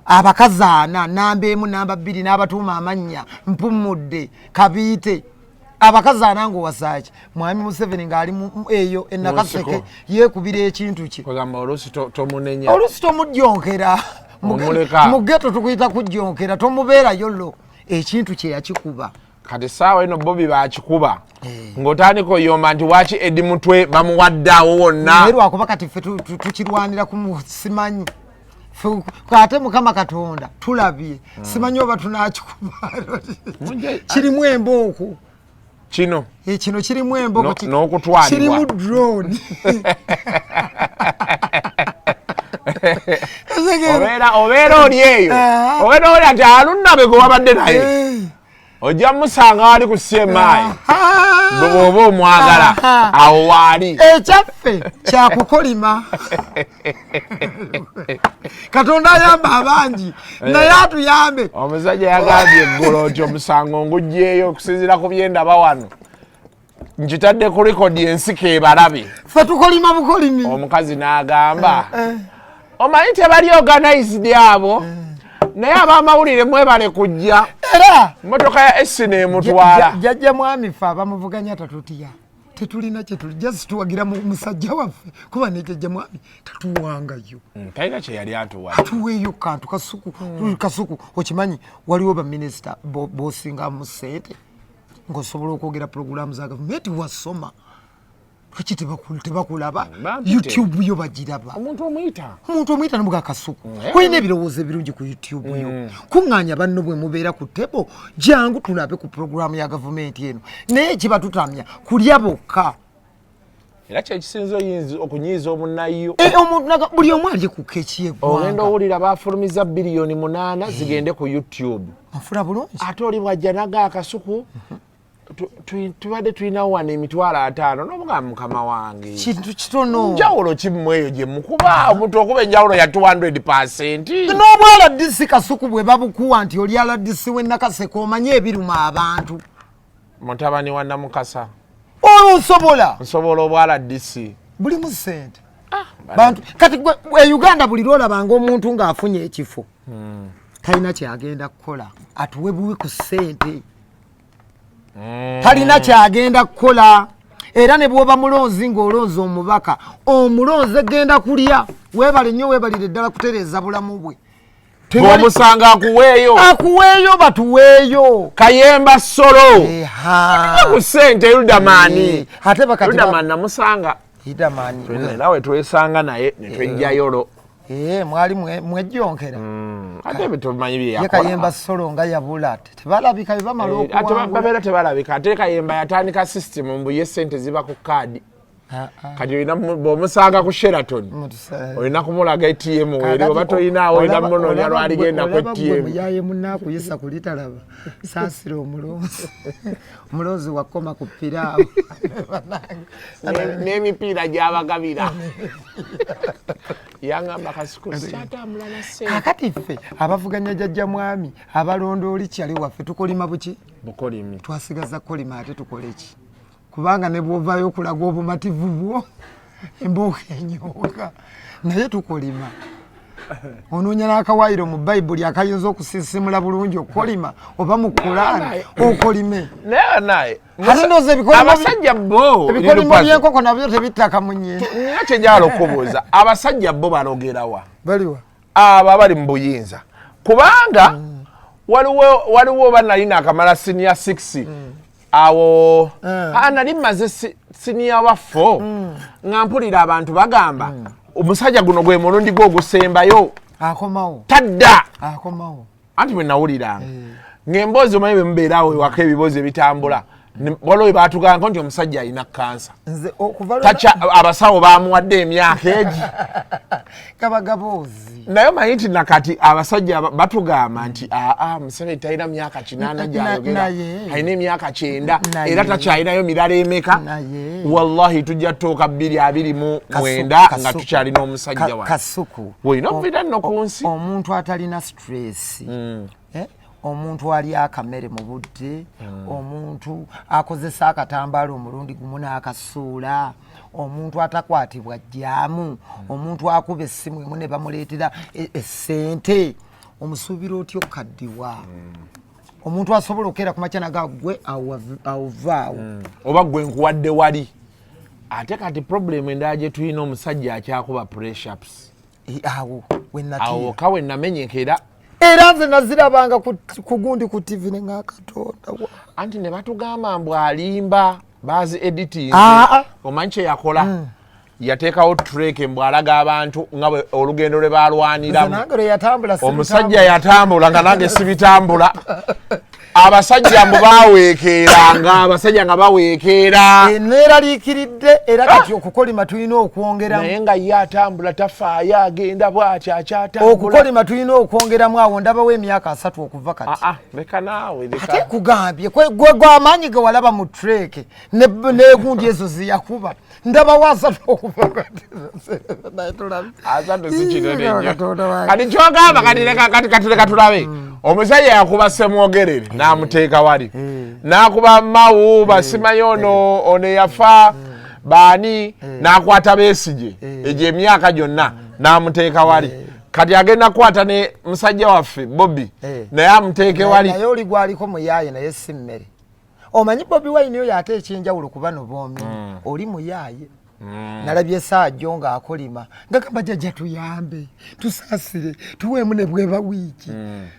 abakazi 4 namba 1 namba 2 n'abatuuma amannya Mpumudde Kabiite abakazi 4 ng'owasaaki mwami Museveni ng'ali eyo enakaseke yeekubira ekintu kye kugamba oluusi tomunenya oluusi tomujjonkera mu ghetto tukuyita kujjonkera tomubeerayo lo ekintu kye yakikuba kati saawa eno Bobi baakikuba ng'otandika oyomba nti waaki Edi Mutwe bamuwaddaawo wonna naye lwakuba kati ffe tukirwanira simanyi ate Mukama Katonda tulabye simanyi oba tunaakikuba kirimu embooku kino kirimu embooku n'okutwalibwa kirimu drone obeera oli eyo obeera oli ati alunnabe gwe wabadde naye ojja musanga ali ku CMI bw'oba omwagala awo waali ekyaffe kyakukolima Katonda ayamba abangi naye atuyambe omusajja yagambye eggulo nti omusango ngugyeyo okusinziira ku byendaba wano nkitadde ku likodi ensika ebalabe ffe tukolima bukolimi omukazi n'agamba omanyi tebali organized abo naye ab'amawulire mwebale kujja era motoka ya Essene emutwala jjajja mwami ffe abamuvuganya tatutya tetulina kyetuli just tuwagira musajja waffe kuba ne jjajja mwami tatuwangayo talina kye yali atuwa tuweeyo kantu kasuku okimanyi waliwo baminisita bosingamu ssente ng'osobola okwogera puroguramu za gavumenti wasoma lwaki tebakulaba YouTube yo bagiraba omuntu omuyita nomuga kasuku olina ebirowoozo ebirungi ku YouTube yo kuŋŋaanya banno bwe mubeera ku tebo jangu tulabe ku puroguramu ya gavumenti eno naye kiba tutamya kulya bokka era kyekisinza oyinza okunyiiza omunnayo buli omu alye ku keki yeggwanga ogenda owulira baafulumiza biliyoni 8 zigende ku YouTube afula bulungi ate oli bwajja naga akasuku tubadde tulinawo wano emitwalo 5 n'obuga mukama wange kintu kitono njawulo kimu eyo gye mukuba omuntu okuba enjawulo ya 200% n'obwala disi kasuku bwe babukuwa nti oli ala disi w'ennakaseka omanye ebiruma abantu mutabani wa Namukasa olwo nsobola obwala disi bulimu ssente bantu kati Uganda buli lwolabanga omuntu ng'afunye ekifo talina kyagenda kukola atuwe buwi ku ssente talina kyagenda kukola era ne bwoba mulonzi ng'olonzi omubaka omulonzi egenda kulya weebale nnyo weebalire ddala kutereeza bulamu bwe bw'omusanga akuweeyo batuweeyo Kayemba Solo ku ssente Ludamani ate bakati Ludamani namusanga Ludamani nawe twesanga naye ne twejjayolo mwali mwejjonkera ate bitumanyi bye yakola Kayemba Solo nga yabula tebalabika bamala okuwangula ate babeera tebalabika ate Kayemba yatandika system mbu ye ssente ziba ku kaadi kati olina bw'omusanga ku Sheraton olina kumulaga ATM weri oba toyinaawo olina munoonya lwaligenda ku ATM muyaye munnaakuyisa ku litalaba saasira omulonzi wakoma ku piraawo n'emipiira gy'abagabira yangamba Kasuku sikyatambula na ssente kakati ffe abavuganya jjajja mwami abalondooli kyali waffe tukolima buki bukolimi twasigaza kolima ate tukole ki kubanga ne bwovaayo okulaga obumativu bwo embuuka enyooka naye tukolima onoonya n'akawaayiro mu bayibuli akayinza okusisimula bulungi okukolima oba mu Kulaani okolime naye ate ndooza abasajja bo ebikolimo by'enkoko nabyo tebittaka mu nnyeni nga kyenjala okubuuza abasajja bo balogerawa baliwa abo abali mu buyinza kubanga waliwo banalina akamala senior 6 awo nali mmaze senior wa 4 nga mpulira abantu bagamba omusajja guno gwe mulundi gwe ogusembayo akomawo tadda akomawo anti bwe nawuliranga ng'emboozi omanyi bwe mubeerawo ewaka ebibozi ebitambula waliwo we baatugamba nti omusajja alina kansa abasawo baamuwadde emyaka egi kabagaboozi naye omanyi nti nakati abasajja batugamba nti Museveni talina myaka 8 gy'ayogera alina emyaka 9 era takyalinayo mirala emeka wallahi tujja ttooka 229 nga tukyalina omusajja wa Kasuku olina okuvira nno ku nsi omuntu atalina stress omuntu ali akamere mu budde omuntu akozesa akatambaala omulundi gumu n'akasuula omuntu atakwatibwa jjaamu omuntu akuba essimu emu ne bamuleetera essente omusuubira otyo okaddiwa omuntu asobola okukeera ku makya naga gwe awovaawo oba gwe nkuwadde wali ate kati problemu endala gye tulina omusajja akyakuba press-ups awo kawe namenyekera era nze nazirabanga ku gundi ku TV ne ng'akatonda anti ne batugamba mbu alimba bazi editing omanyi kye yakola yateekawo treke mbu alaga abantu nga olugendo lwe balwaniramu omusajja yatambula nga nange sibitambula abasajja mbu baweekeeranga abasajja nga baweekeera neeraliikiridde era kati okukolima tulina okwongeramu naye nga ye atambula tafaayo agenda bw'atyo akyatambula okukolima tulina okwongeramu awo ndabawo emyaka 3 okuva kati leka naawe ate kugambye gwe amaanyi ge walaba mu treke negundi ezo ziyakuba ndabawo 3 okuva kati asatu si kinene nnyo kati kyogamba kati leka tulabe omusajja yakuba Ssemwogerere n'amuteeka wali n'akuba Mawu basimanyi ono yafa baani n'akwata Besigye egyo emyaka gyonna n'amuteeka wali kati agenda kukwata ne musajja waffe Bobi naye amuteeke wali naye oli gwaliko muyaaye naye si mmere omanyi Bobi Wine oyo ate ekyenjawulo ku bano bombi oli muyaaye nalabye Saajjo ng'akolima ngagamba jjajja tuyambe tusaasire tuweemu ne bweba wiiki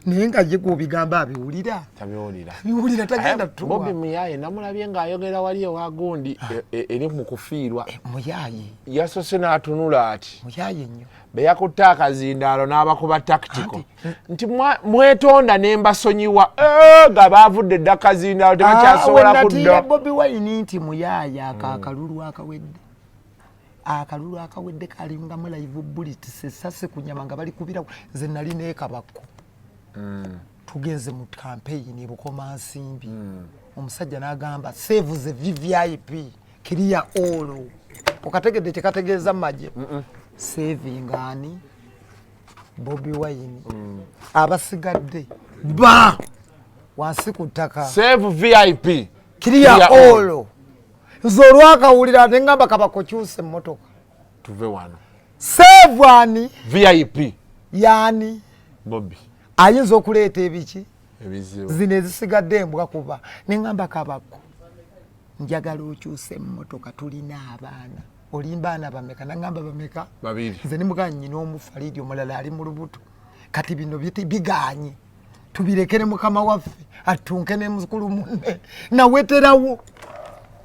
naye nga ye gw'obigamba abiwulira tabiwulira tagenda tuwa Bobi muyaaye namulabye ng'ayogera wali ewa gundi eri mu kufiirwa muyaaye yasose n'atunula ati muyaaye nnyo be yakutte akazindaalo n'abakuba tactical nti mwetonda ne mbasonyiwa nga baavudde dda akazindaalo tebakyasobola kudda Bobi Wine nti muyaaye akalulu akawedde kalingamu live bullet sesase ku nyama nga bali kubira nze nali neekabako tugenze mu campaign Bukoma Nsimbi omusajja n'agamba save the VVIP clear all okategedde kyekategeeza maje saving ani Bobi Wine abasigadde ba wansi ku ttaka save VIP clear all nze olwakawulira ate ngamba kabakokyuse emmotoka tuve wano Sevani VIP yani Bobby ayinza okuleeta ebiki ebizibu zino ezisigadde embwa kuba neŋŋamba kabako njagala okyuse emmotoka tulina abaana olimba baana bameka naŋŋamba bameka babiri nze nimugaa nnyina omufalidi omulala ali mu lubuto kati bino biganye tubirekere mukama waffe atunke ne muzukulu munne naweterawo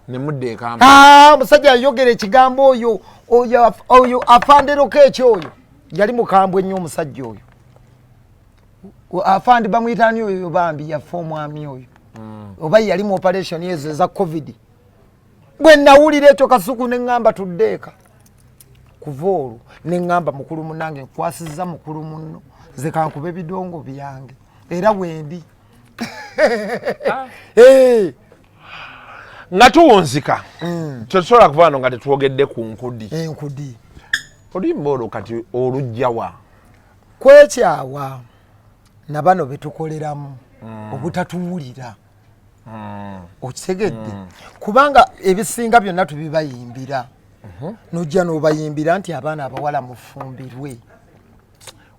nemudde ekamba omusajja yayogera ekigambo oyo afanderoko ekyo oyo yali mukambwe nnyo omusajja oyo afandi bamuyitani oyo bambi yafa omwami oyo oba yali mu operation ezo eza covid bwe nawulira ekyo Kasuku neŋŋamba tuddeeka kuva olwo neŋŋamba mukulu munange nkwasizza mukulu munno nze kankuba ebidongo byange era bwendi nga tuwunzika tetusobola kuva wano nga tetwogedde ku nkudi enkudi olimba olwo kati olugjawa kwekyawa na bano betukoleramu obutatuwulira okitegedde kubanga ebisinga byonna tubibayimbira nojja n'obayimbira nti abaana abawala mufumbirwe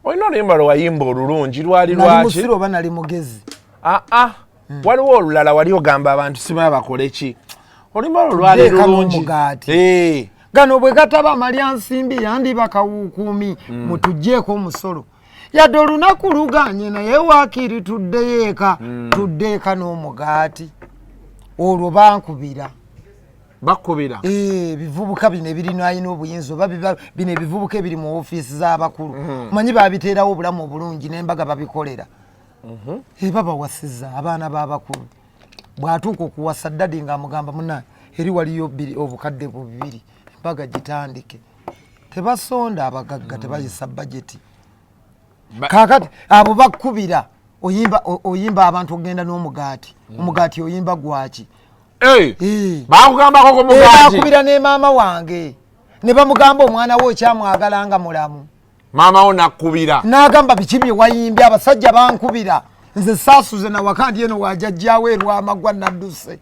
olina oluyimba lwewayimba olulungi lwali nali lwaki musiru oba nali mugezi waliwo olulala wali ogamba abantu simaya bakole ki oluyimba olwo lwali lulungi gano bwe gataba amalya nsimbi yandi bakawukuumi mutugjeeko omusolo yadde olunaku luganye naye waakiri tuddeyo eka tuddeeka n'omugaati olwo bankubira bakubira bivubuka bino ebirina alina obuyinza oba bino ebivubuka ebiri mu ofiisi z'abakulu manyi babiteerawo obulamu obulungi n'embaga babikolera eba bawasiza abaana b'abakulu bw'atuuka okuwasa ddadi ng'amugamba muna eri waliyo obukadde bubiri embaga gitandike tebasonda abagagga tebayisa bajeti kakati abo bakubira oyimba abantu okugenda n'omugaati omugaati oyimba gwaki bakugambako ku mugaati bakubira ne maama wange ne bamugamba omwana we okyamwagala nga mulamu maama wo nakubira n'agamba biki bye wayimbye abasajja bankubira nze saasuze na wakandi eno wajajjawo erwamagwa nadduse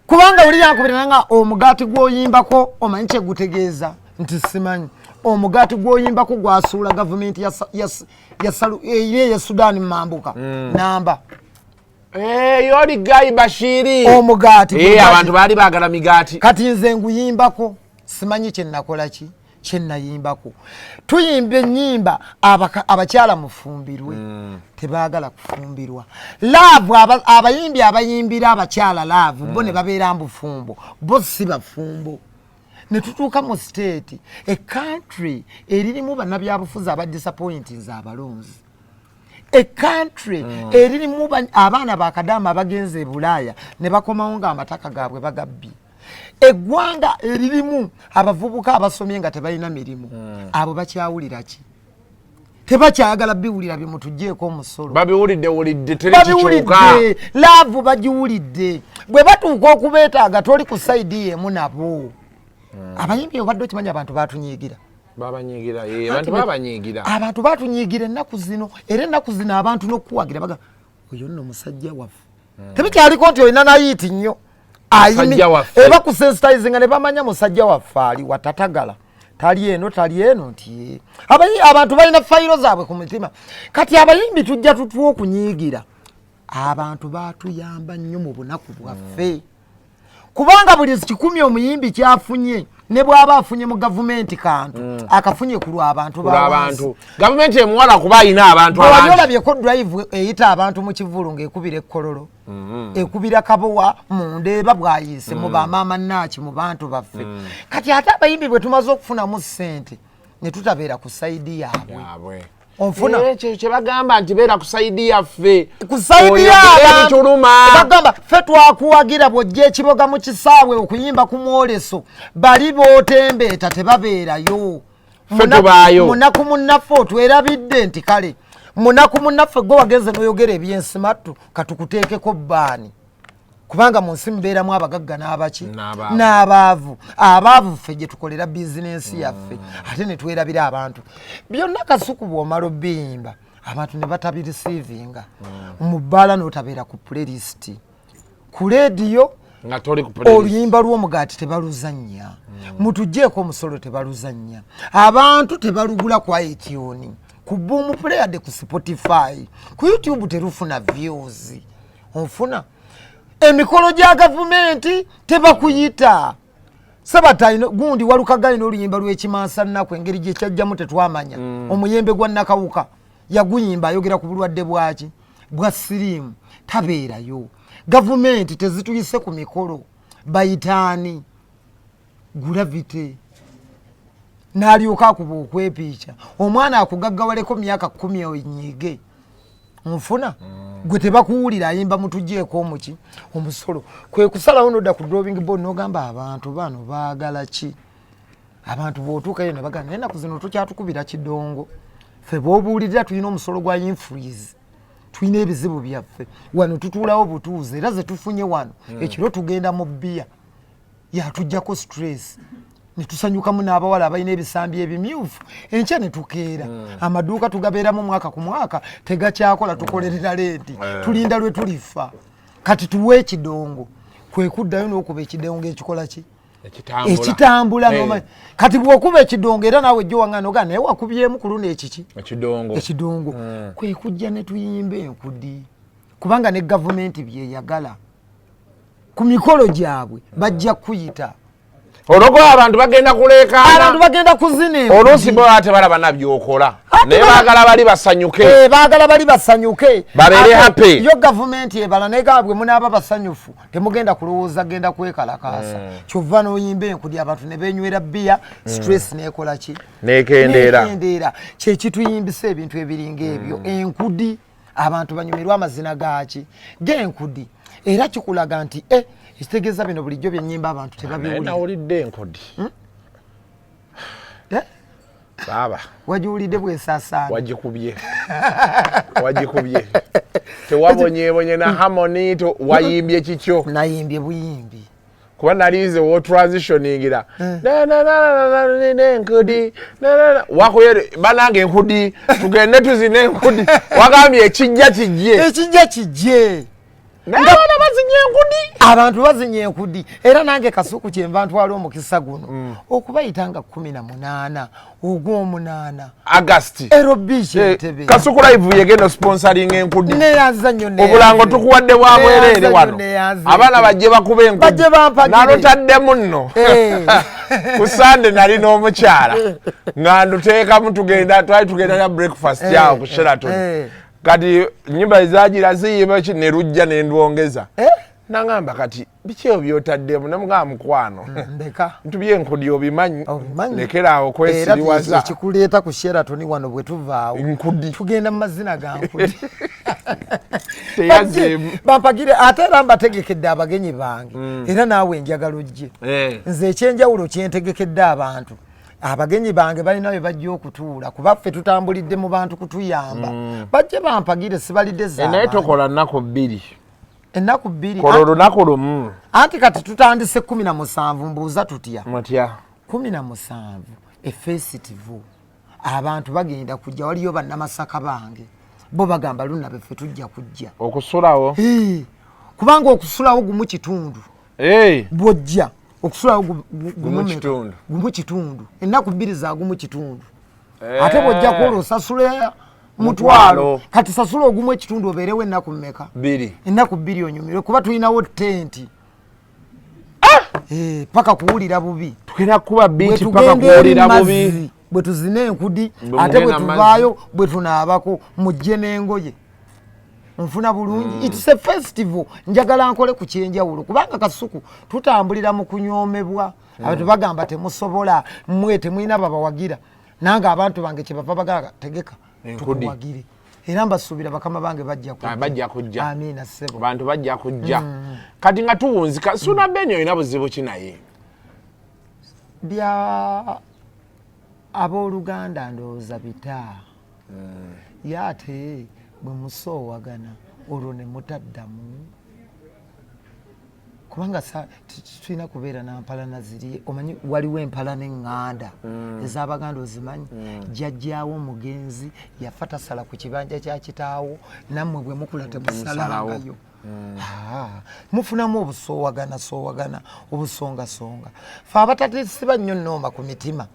kubanga oli yankubira nanga omugaati gw'oyimbako omanyi kye gutegeeza nti simanyi omugaati gw'oyimbako gwasuula gavumenti ya Sudan mambuka namba yoli Guy Bashiri omugaati abantu baali baagala migaati kati nze nguyimbako simanyi kye nakola ki kye nayimbako tuyimba ennyimba abakyala mufumbirwe tebaagala kufumbirwa laavu abayimbi abayimbira abakyala laavu bo ne babeera mbufumbo bo si bafumbo ne tutuuka mu state country eririmu bannabyabufuzi abadisappointinze abalonzi country eririmu abaana bakadaama abagenze e Bulaaya ne bakomawo nga amataka gaabwe bagabbye eggwanga eririmu abavubuka abasomye nga tebalina mirimu abo bakyawulira ki tebakyayagala biwulira bye mutugjeeko omusolo babiwulidde terikikyuka laavu bagiwulidde bwe batuuka okubeetaaga toli ku sayidi yemu nabo abayimbi obadde okimanyi abantu batunyiigira abantu batunyiigira ennaku zino era ennaku zino abantu n'okuwagira baga oyo nno musajja waffe tebikyaliko nti olina nayiiti nnyo eba kusensitizinga ne bamanya musajja waffe ali watatagala tali eno nti abantu balina fayiro zaabwe ku mutima kati abayimbi tujja tutwa okunyiigira abantu batuyamba nnyo mu bunaku bwaffe kubanga buli 100 omuyimbi kyafunye ne bw'aba afunye mu gavumenti kantu akafunye ku lw'abantu b'abantu gavumenti emuwala kuba ayina abantu abangi olabyeko drive eyita abantu mu kivulu ng'ekubira ekkololo ekubira kabowa mu ndeeba bw'ayiise mu bamaama naaki mu bantu baffe kati ate abayimbi bwe tumaze okufunamu ssente ne tutabeera ku sayidi yaabwe onfuna kye bagamba nti beera ku sayidi yaffe ku sayidi bagamba ffe twakuwagira bw'ojja ekiboga mu kisaawe okuyimba ku mwoleso bali bootembeeta tebabeerayo munaku munnaffe otwerabidde nti kale munaku munnaffe gwe wagenze n'oyogera ebyensimattu katukuteekeko bbaani kubanga mu nsi mubeeramu abagagga n'abaki n'abaavu abaavu ffe gye tukolera bizinensi yaffe ate ne twerabira abantu byonna Kasuku bw'omala obbiyimba abantu ne batabirisiivinga mu bbaala n'otabeera ku playlist ku leediyo nga toli ku playlist. Oluyimba lw'omugaati tebaluzannya. Mutugjeeko omusolo tebaluzannya. Abantu tebalugula kwa iTunes. Ku Boom Player de ku Spotify. Ku YouTube terufuna views. Onfuna. Emikolo gya gavumenti tebakuyita. Sabatayino gundi walukagayi n'oluyimba lw'ekimansa nnaku engeri gye kyajjamu tetwamanya. Omuyembe gwa Nakawuka yaguyimba ayogera ku bulwadde bwaki bwa siriimu tabeerayo. Gavumenti tezituyise ku mikolo bayitaani gulavite n'alyoka akuba okwepiica. Omwana akugaggawaleko myaka 10 onyiige nfuna gwe tebakuwulira ayimba mutugjeeko omuki omusolo kwe kusalawo nodda ku drawing board n'ogamba abantu bano baagala ki. Abantu bw'otuukayo ne bagamba naye ennaku zino tukyatukubira kidongo. Ffe bw'obuulirira tulina omusolo gwa infreeze. Tulina ebizibu byaffe wano tutuulawo butuuze era ze tufunye wano ekiro tugenda mu bbiya yatujjako stress ne tusanyukamu n'abawala abalina ebisambi ebimyufu enkya ne tukeera amaduuka tugabeeramu mwaka ku mwaka tegakyakola tukolerera leeti tulinda lwe tulifa kati tuwe ekidongo kwe kuddayo n'okuba ekidongo ekikola ki ekitambula noma kati bw'okuba ekidongo era naawe ejjo waŋŋana ogaa naye wakubyemu ku luno ekiki ekidongo kwe kujja ne tuyimba enkudi kubanga ne gavumenti byeyagala ku mikolo gyabwe bajja kuyita ologola abantu bagenda kuleekaana abantu bagenda kuzina oluusi bo ate balaba nabyokola naye baagala bali basanyuke baagala bali basanyuke babeere happy. Yo gavumenti ebala negaba bwe munaaba basanyufu temugenda kulowooza genda kwekalakaasa kyova n'oyimba enkudi abantu ne beenywera bbiya stress neekola ki nekendeera kyekituyimbisa ebintu ebiringa ebyo enkudi abantu banyumirwa amazina gaaki g'enkudi era kikulaga nti ekitegeeza bino bulijjo byennyimba abantu tebabiwulira. Nawulidde enkudi baba wagiwulidde bwesaasaana wagikubye tewabonyeebonye na harmony wayimbye kikyo nayimbye buyimbi kuba nalize wo transitioningira enkudi wakoye banange enkudi tugende tuzina enkudi wagambye ekijja kijje Ndabona bazinye enkudi abantu bazinye enkudi era nange kasuku kyenva ntwala omukisa guno okubayitanga 18 ogw'omunaana August erobishe tebe kasuku live yegeno sponsoring enkudi ne yazanyo ne obulango tukuwadde bwa bwerere wano abana bajje bakube enkudi nalotadde munno ku Sunday nali n'omukyala nga nduteeka mutugenda tugenda ya breakfast yawo ku Sheraton kati nyimba ezagira ziyimba ne rujja ne ndwongeza nangamba kati biki byotaddemu namugamba mukwano ndeka ntubye enkudi obimanyi lekera okwesiriwaza ekikuleeta ku Sheraton wano bwe tuvaawo enkudi tugenda mu mazina ga nkudi teyazemu bampagire ate era mbategekedde abagenyi bange era naawe enjagalo gye nze ekyenjawulo kyentegekedde abantu abagenyi bange balina bye bajja okutuula kuba ffe tutambulidde mu bantu kutuyamba bajje bampagire sibalidde zaaba naye tokola nnaku 2 ennaku 2 kola olunaku lumu anti kati tutandise 17 mbuuza tutya mutya 17 efestival abantu bagenda kujja waliyo bannamasaka bange bo bagamba lunabe ffe tujja kujja okusulawo kubanga okusulawo gumu kitundu bwojja okusulawo gumu kitundu ennaku 2 za gumu kitundu ate bwojja kuola osasula mutwalo kati sasula ogumu ekitundu obeerewo ennaku mmeka 2 ennaku 2 onyumirwe kuba tulinawo tenti paka kuwulira bubi tugenda kuba binti paka kuwulira bubi bwe tuzina enkudi ate bwe tuvaayo bwe tunaabako mujje n'engoye nfuna bulungi it's a festival njagala nkole ku kyenjawulo kubanga kasuku tutambulira mu kunyoomebwa abantu bagamba temusobola mmwe temulina babawagira nange abantu bange kyebava bagala tegeka tukuwagire era mbasuubira bakama bange bajja kujja amina ssebo bantu bajja kujja kati nga tuwunzika Suna Beni olina buzibu ki naye bya abooluganda ndowooza bita yaate bwe musoowagana olwo ne mutaddamu kubanga tulina kubeera nampalana ziri omanyi waliwo empala n'eŋŋanda ez'abaganda ozimanyi jjajjaawo omugenzi yafa tasala ku kibanja kya kitaawo nammwe bwe mukula temusalangayo mufunamu obusoowagana obusongasonga fe abatatisiba nnyo nnooma ku mitima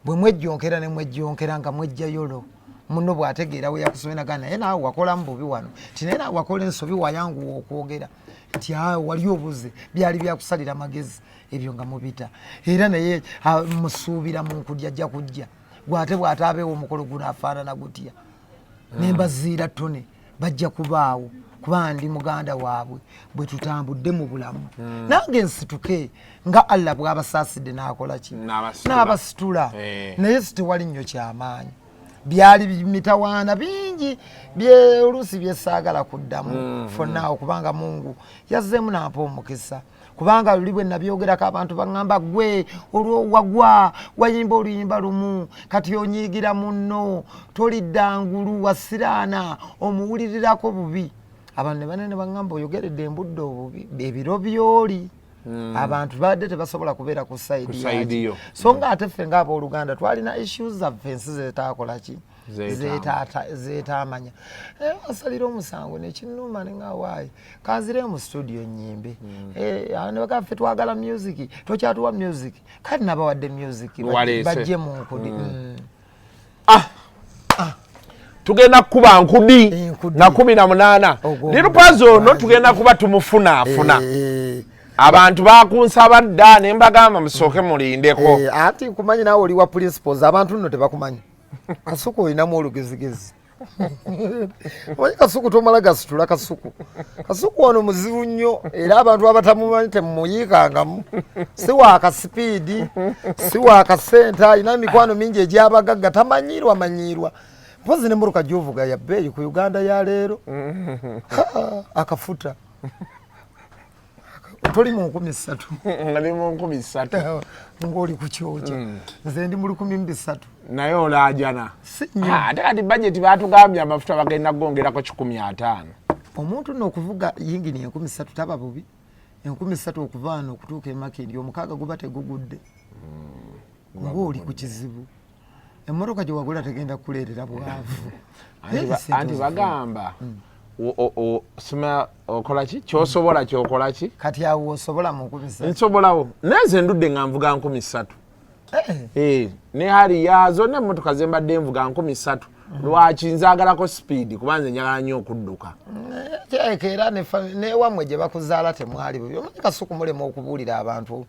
bwe mwejjonkera ne mwejjonkera nga mwejjayolo muno bw'ategeera we yakusomeraga naye naawe wakolamu bubi wano ti naye naawe wakola ensobi wayanguwa okwogera nti wali obuze byali byakusalira magezi ebyo nga mubita era naye musuubira mu nkudya ajja kujja gwate bw'ataabeewo omukolo guno afaanana gutya nembaziira ttone bajja kubaawo kuba ndi muganda waabwe bwe tutambudde mu bulamu nange nsituke nga Allah bw'abasaasidde n'akola ki n'abasitula naye situwali nnyo kyamaanyi byali mitawaana bingi oluusi byesaagala kuddamu fonnaawo kubanga Mungu yazzeemu nampa omukisa kubanga luli bwe nabyogerako abantu baŋŋamba gwe olwowagwa wayimba oluyimba lumu kati onyiigira munno toliddangulu wasiraana omuwulirirako bubi abantu ne banene baŋŋamba oyogeredde embudde obubi ebiro byoli abantu badde tebasobola kubeera ku sayidi yo so nga ate ffe ng'abooluganda twalina issues zaffe ensi zeetaakola ki zeetaamanya asalira omusango nekinnuma neŋawaayi kanzireyo mu studio nyimbe ne bagaffe twagala music tokyatuwa music kati nabawadde music bajje mu nkudi tugenda kuba nkudi na 18 lirupazo ono tugenda kuba tumufunaafuna abantu bakunsaba dda ne mbagamba musooke mulindeko ati kumanyi naawe oli wa principles abantu nno tebakumanyi kasuku olinamu olugezigezi omanyi kasuku tomala gasitula kasuku ono muzibu nnyo era abantu abatamumanyi temumuyiikangamu si waakasipiidi si waakasente alina mikwano mingi egyabagagga tamanyirwa mpozi ne muruka gyovuga ya bbeeyi ku Uganda ya leero akafuta toli mu 13 ngali mu 13 ngoli ku kyoja nze ndi mu 13 naye olajana ate kati budget batugambye amafuta bagenda gongerako 15 omuntu n'okuvuga yingini 13 taba bubi 13 okuvaana okutuuka emakindi omukaaga guba tegugudde ngoli ku kizibu emmotoka gye wagula tegenda kuleetera bwavu anti bagamba sima okola ki kyosobola kyokola ki kati awo osobola mu 13 nsobolawo neze ndudde nga nvuga 13 ne hali yazo ne mmotoka zembadde nvuga 13 lwaki nzaagalako speed kubanze njagala nnyo okudduka era ne wamwe gye bakuzaala temwali bubi omanyi kasuku mulema okubuulira abantu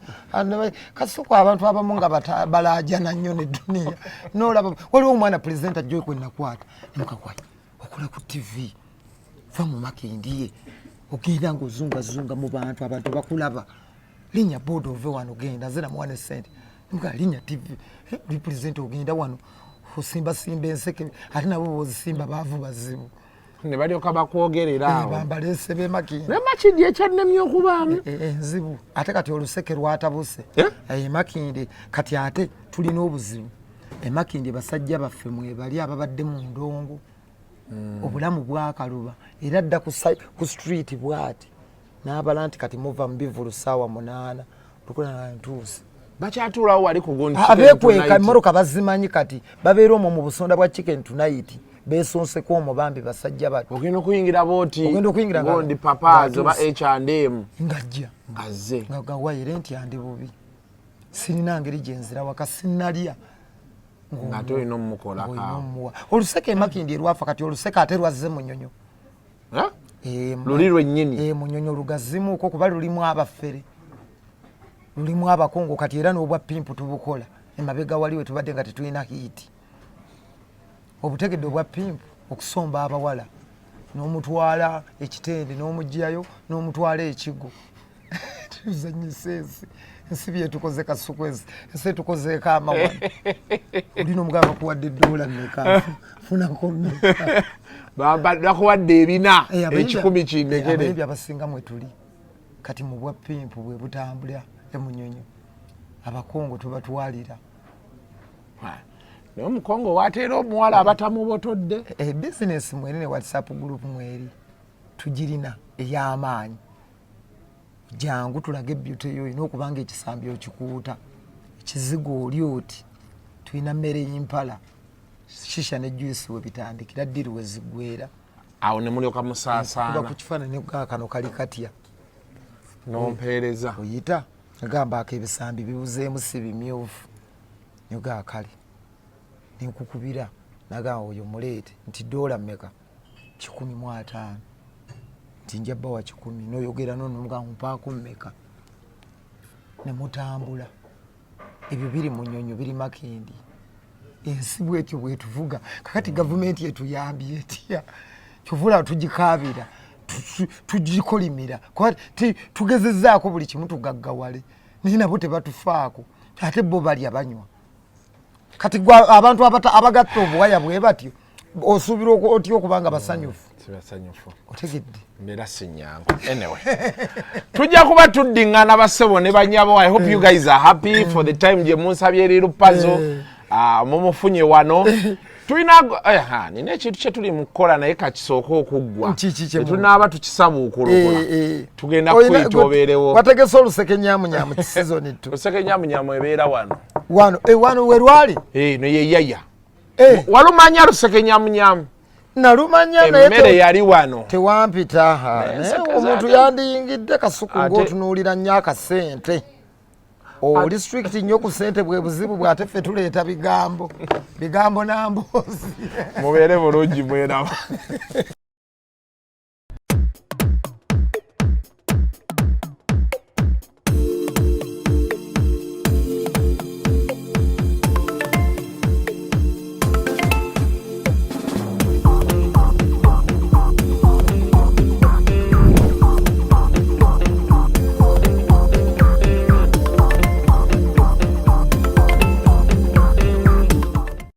kasuku abantu abamu nga balajana nnyo ne duniya nolaba waliwo omwana pulezidenti ajjoye kwenakwata nemukakwata okola ku tv va mu makindi ye ogenda ng'ozungazunga mu bantu abantu bakulaba linnya board ove wano genda nze namuwane sente nemukaa linnya tv oli pulezidenti ogenda wano osimbasimba enseke ate nabo bozisimba baavu bazibu ne balyoka bakwogerera awo bambalese bemakindi nemakindi ekyannemye okubaamu enzibu ate kati oluseke lwatabuse emakindi kati ate tulina obuzibu emakindi basajja baffe mwebali ababadde mu ndongo obulamu bwakaluba era dda ku street bwati n'abala nti kati muva mu bivulu ssaawa 8 tukula ntuusi bakyatuulawo wali kugundi abeekweka emmoroka bazimanyi kati babeera omwo mu busonda bwa chicken tonight beesonseko omwo bambi basajja bato ogenda okuyingira bondi papas oba H&M ngajja azze nga gawayire nti andi bubi sirina ngeri gyenzira waka sinnalya ng'ate olina omumukolako oluseke emakindi erwafa kati oluseke ate lwazze mu nnyonyo luli lwennyini mu nnyonyo lugazimuuko kuba lulimu abaffere lulimu abakongo kati era n'obwa pimpu tubukola emabega waliwe tubadde nga tetulina hiiti obutegedde obwa pimpu okusomba abawala n'omutwala ekitende n'omugyayo n'omutwala ekigo tuzanyisa ensi byetukoze kasuku ensi etukozeeko amawano olina omugamba kuwadde $1 mmeka funako mmeka bakuwadde ebina 10 kindekere ebyo abasinga mwe tuli kati mu bwa pimpu bwe butambula emunyonyo abakongo tubatwalira naye omukongo wateera omuwala abatamubotodde bizinesi mwenene whatsapp group mweri tugirina ey'amaanyi jangu tulaga ebyuto eyo olina okubanga ekisambi okikuuta ekizigo oli oti tulina mmere y'impala shisha ne juice we bitandikira diri we ziggwera awo ne mulyoka kuba musaasaana ku kifaananyi kano kali katya n'ompeereza oyita agamba akebisambi bibuzeemu si bimyufu nyoga kale nenkukubira nagamba oyo muleete nti dola mmeka 150 nti njabba wa 10 noyogera nonomugamba mpaako mmeka nemutambula ebyo biri mu nnyonyo biri Makindi ensi bwetyo bwetuvuga kakati gavumenti yetuyambye etya kyovula tugikaabira tugikolimira tugezezzaako buli kimu tugaggawale naye nabo tebatufaako ate bo bali abanywa kati abantu abagatta obuwaya bwe batyo osuubira otya okubanga basanyufu sibasanyufu otegedde mbeera sinyangu anyway tujja kuba tuddiŋŋana bassebo ne banyabo. I hope you guys are happy for the time gye munsabye eri Lupazo mumufunye wano tulina nina ekintu kye tuli mu kukola naye kakisooka okuggwa tetunaaba tukisabuukulukola tugenda kuyita obeerewo wategese olusekenyamunyamu kisizoni 2 olusekenyamunyamu ebeera wano wano we lwali no yeyaya walumanya lusekenyamunyamu nalumanya emmere yali wano tewampita omuntu yandiyingidde kasuku ng'otunuulira nnyo akasente district nnyo ku ssente bwe buzibu bw'ate ffe tuleeta bigambo na mboozi mubeere bulungi mweraba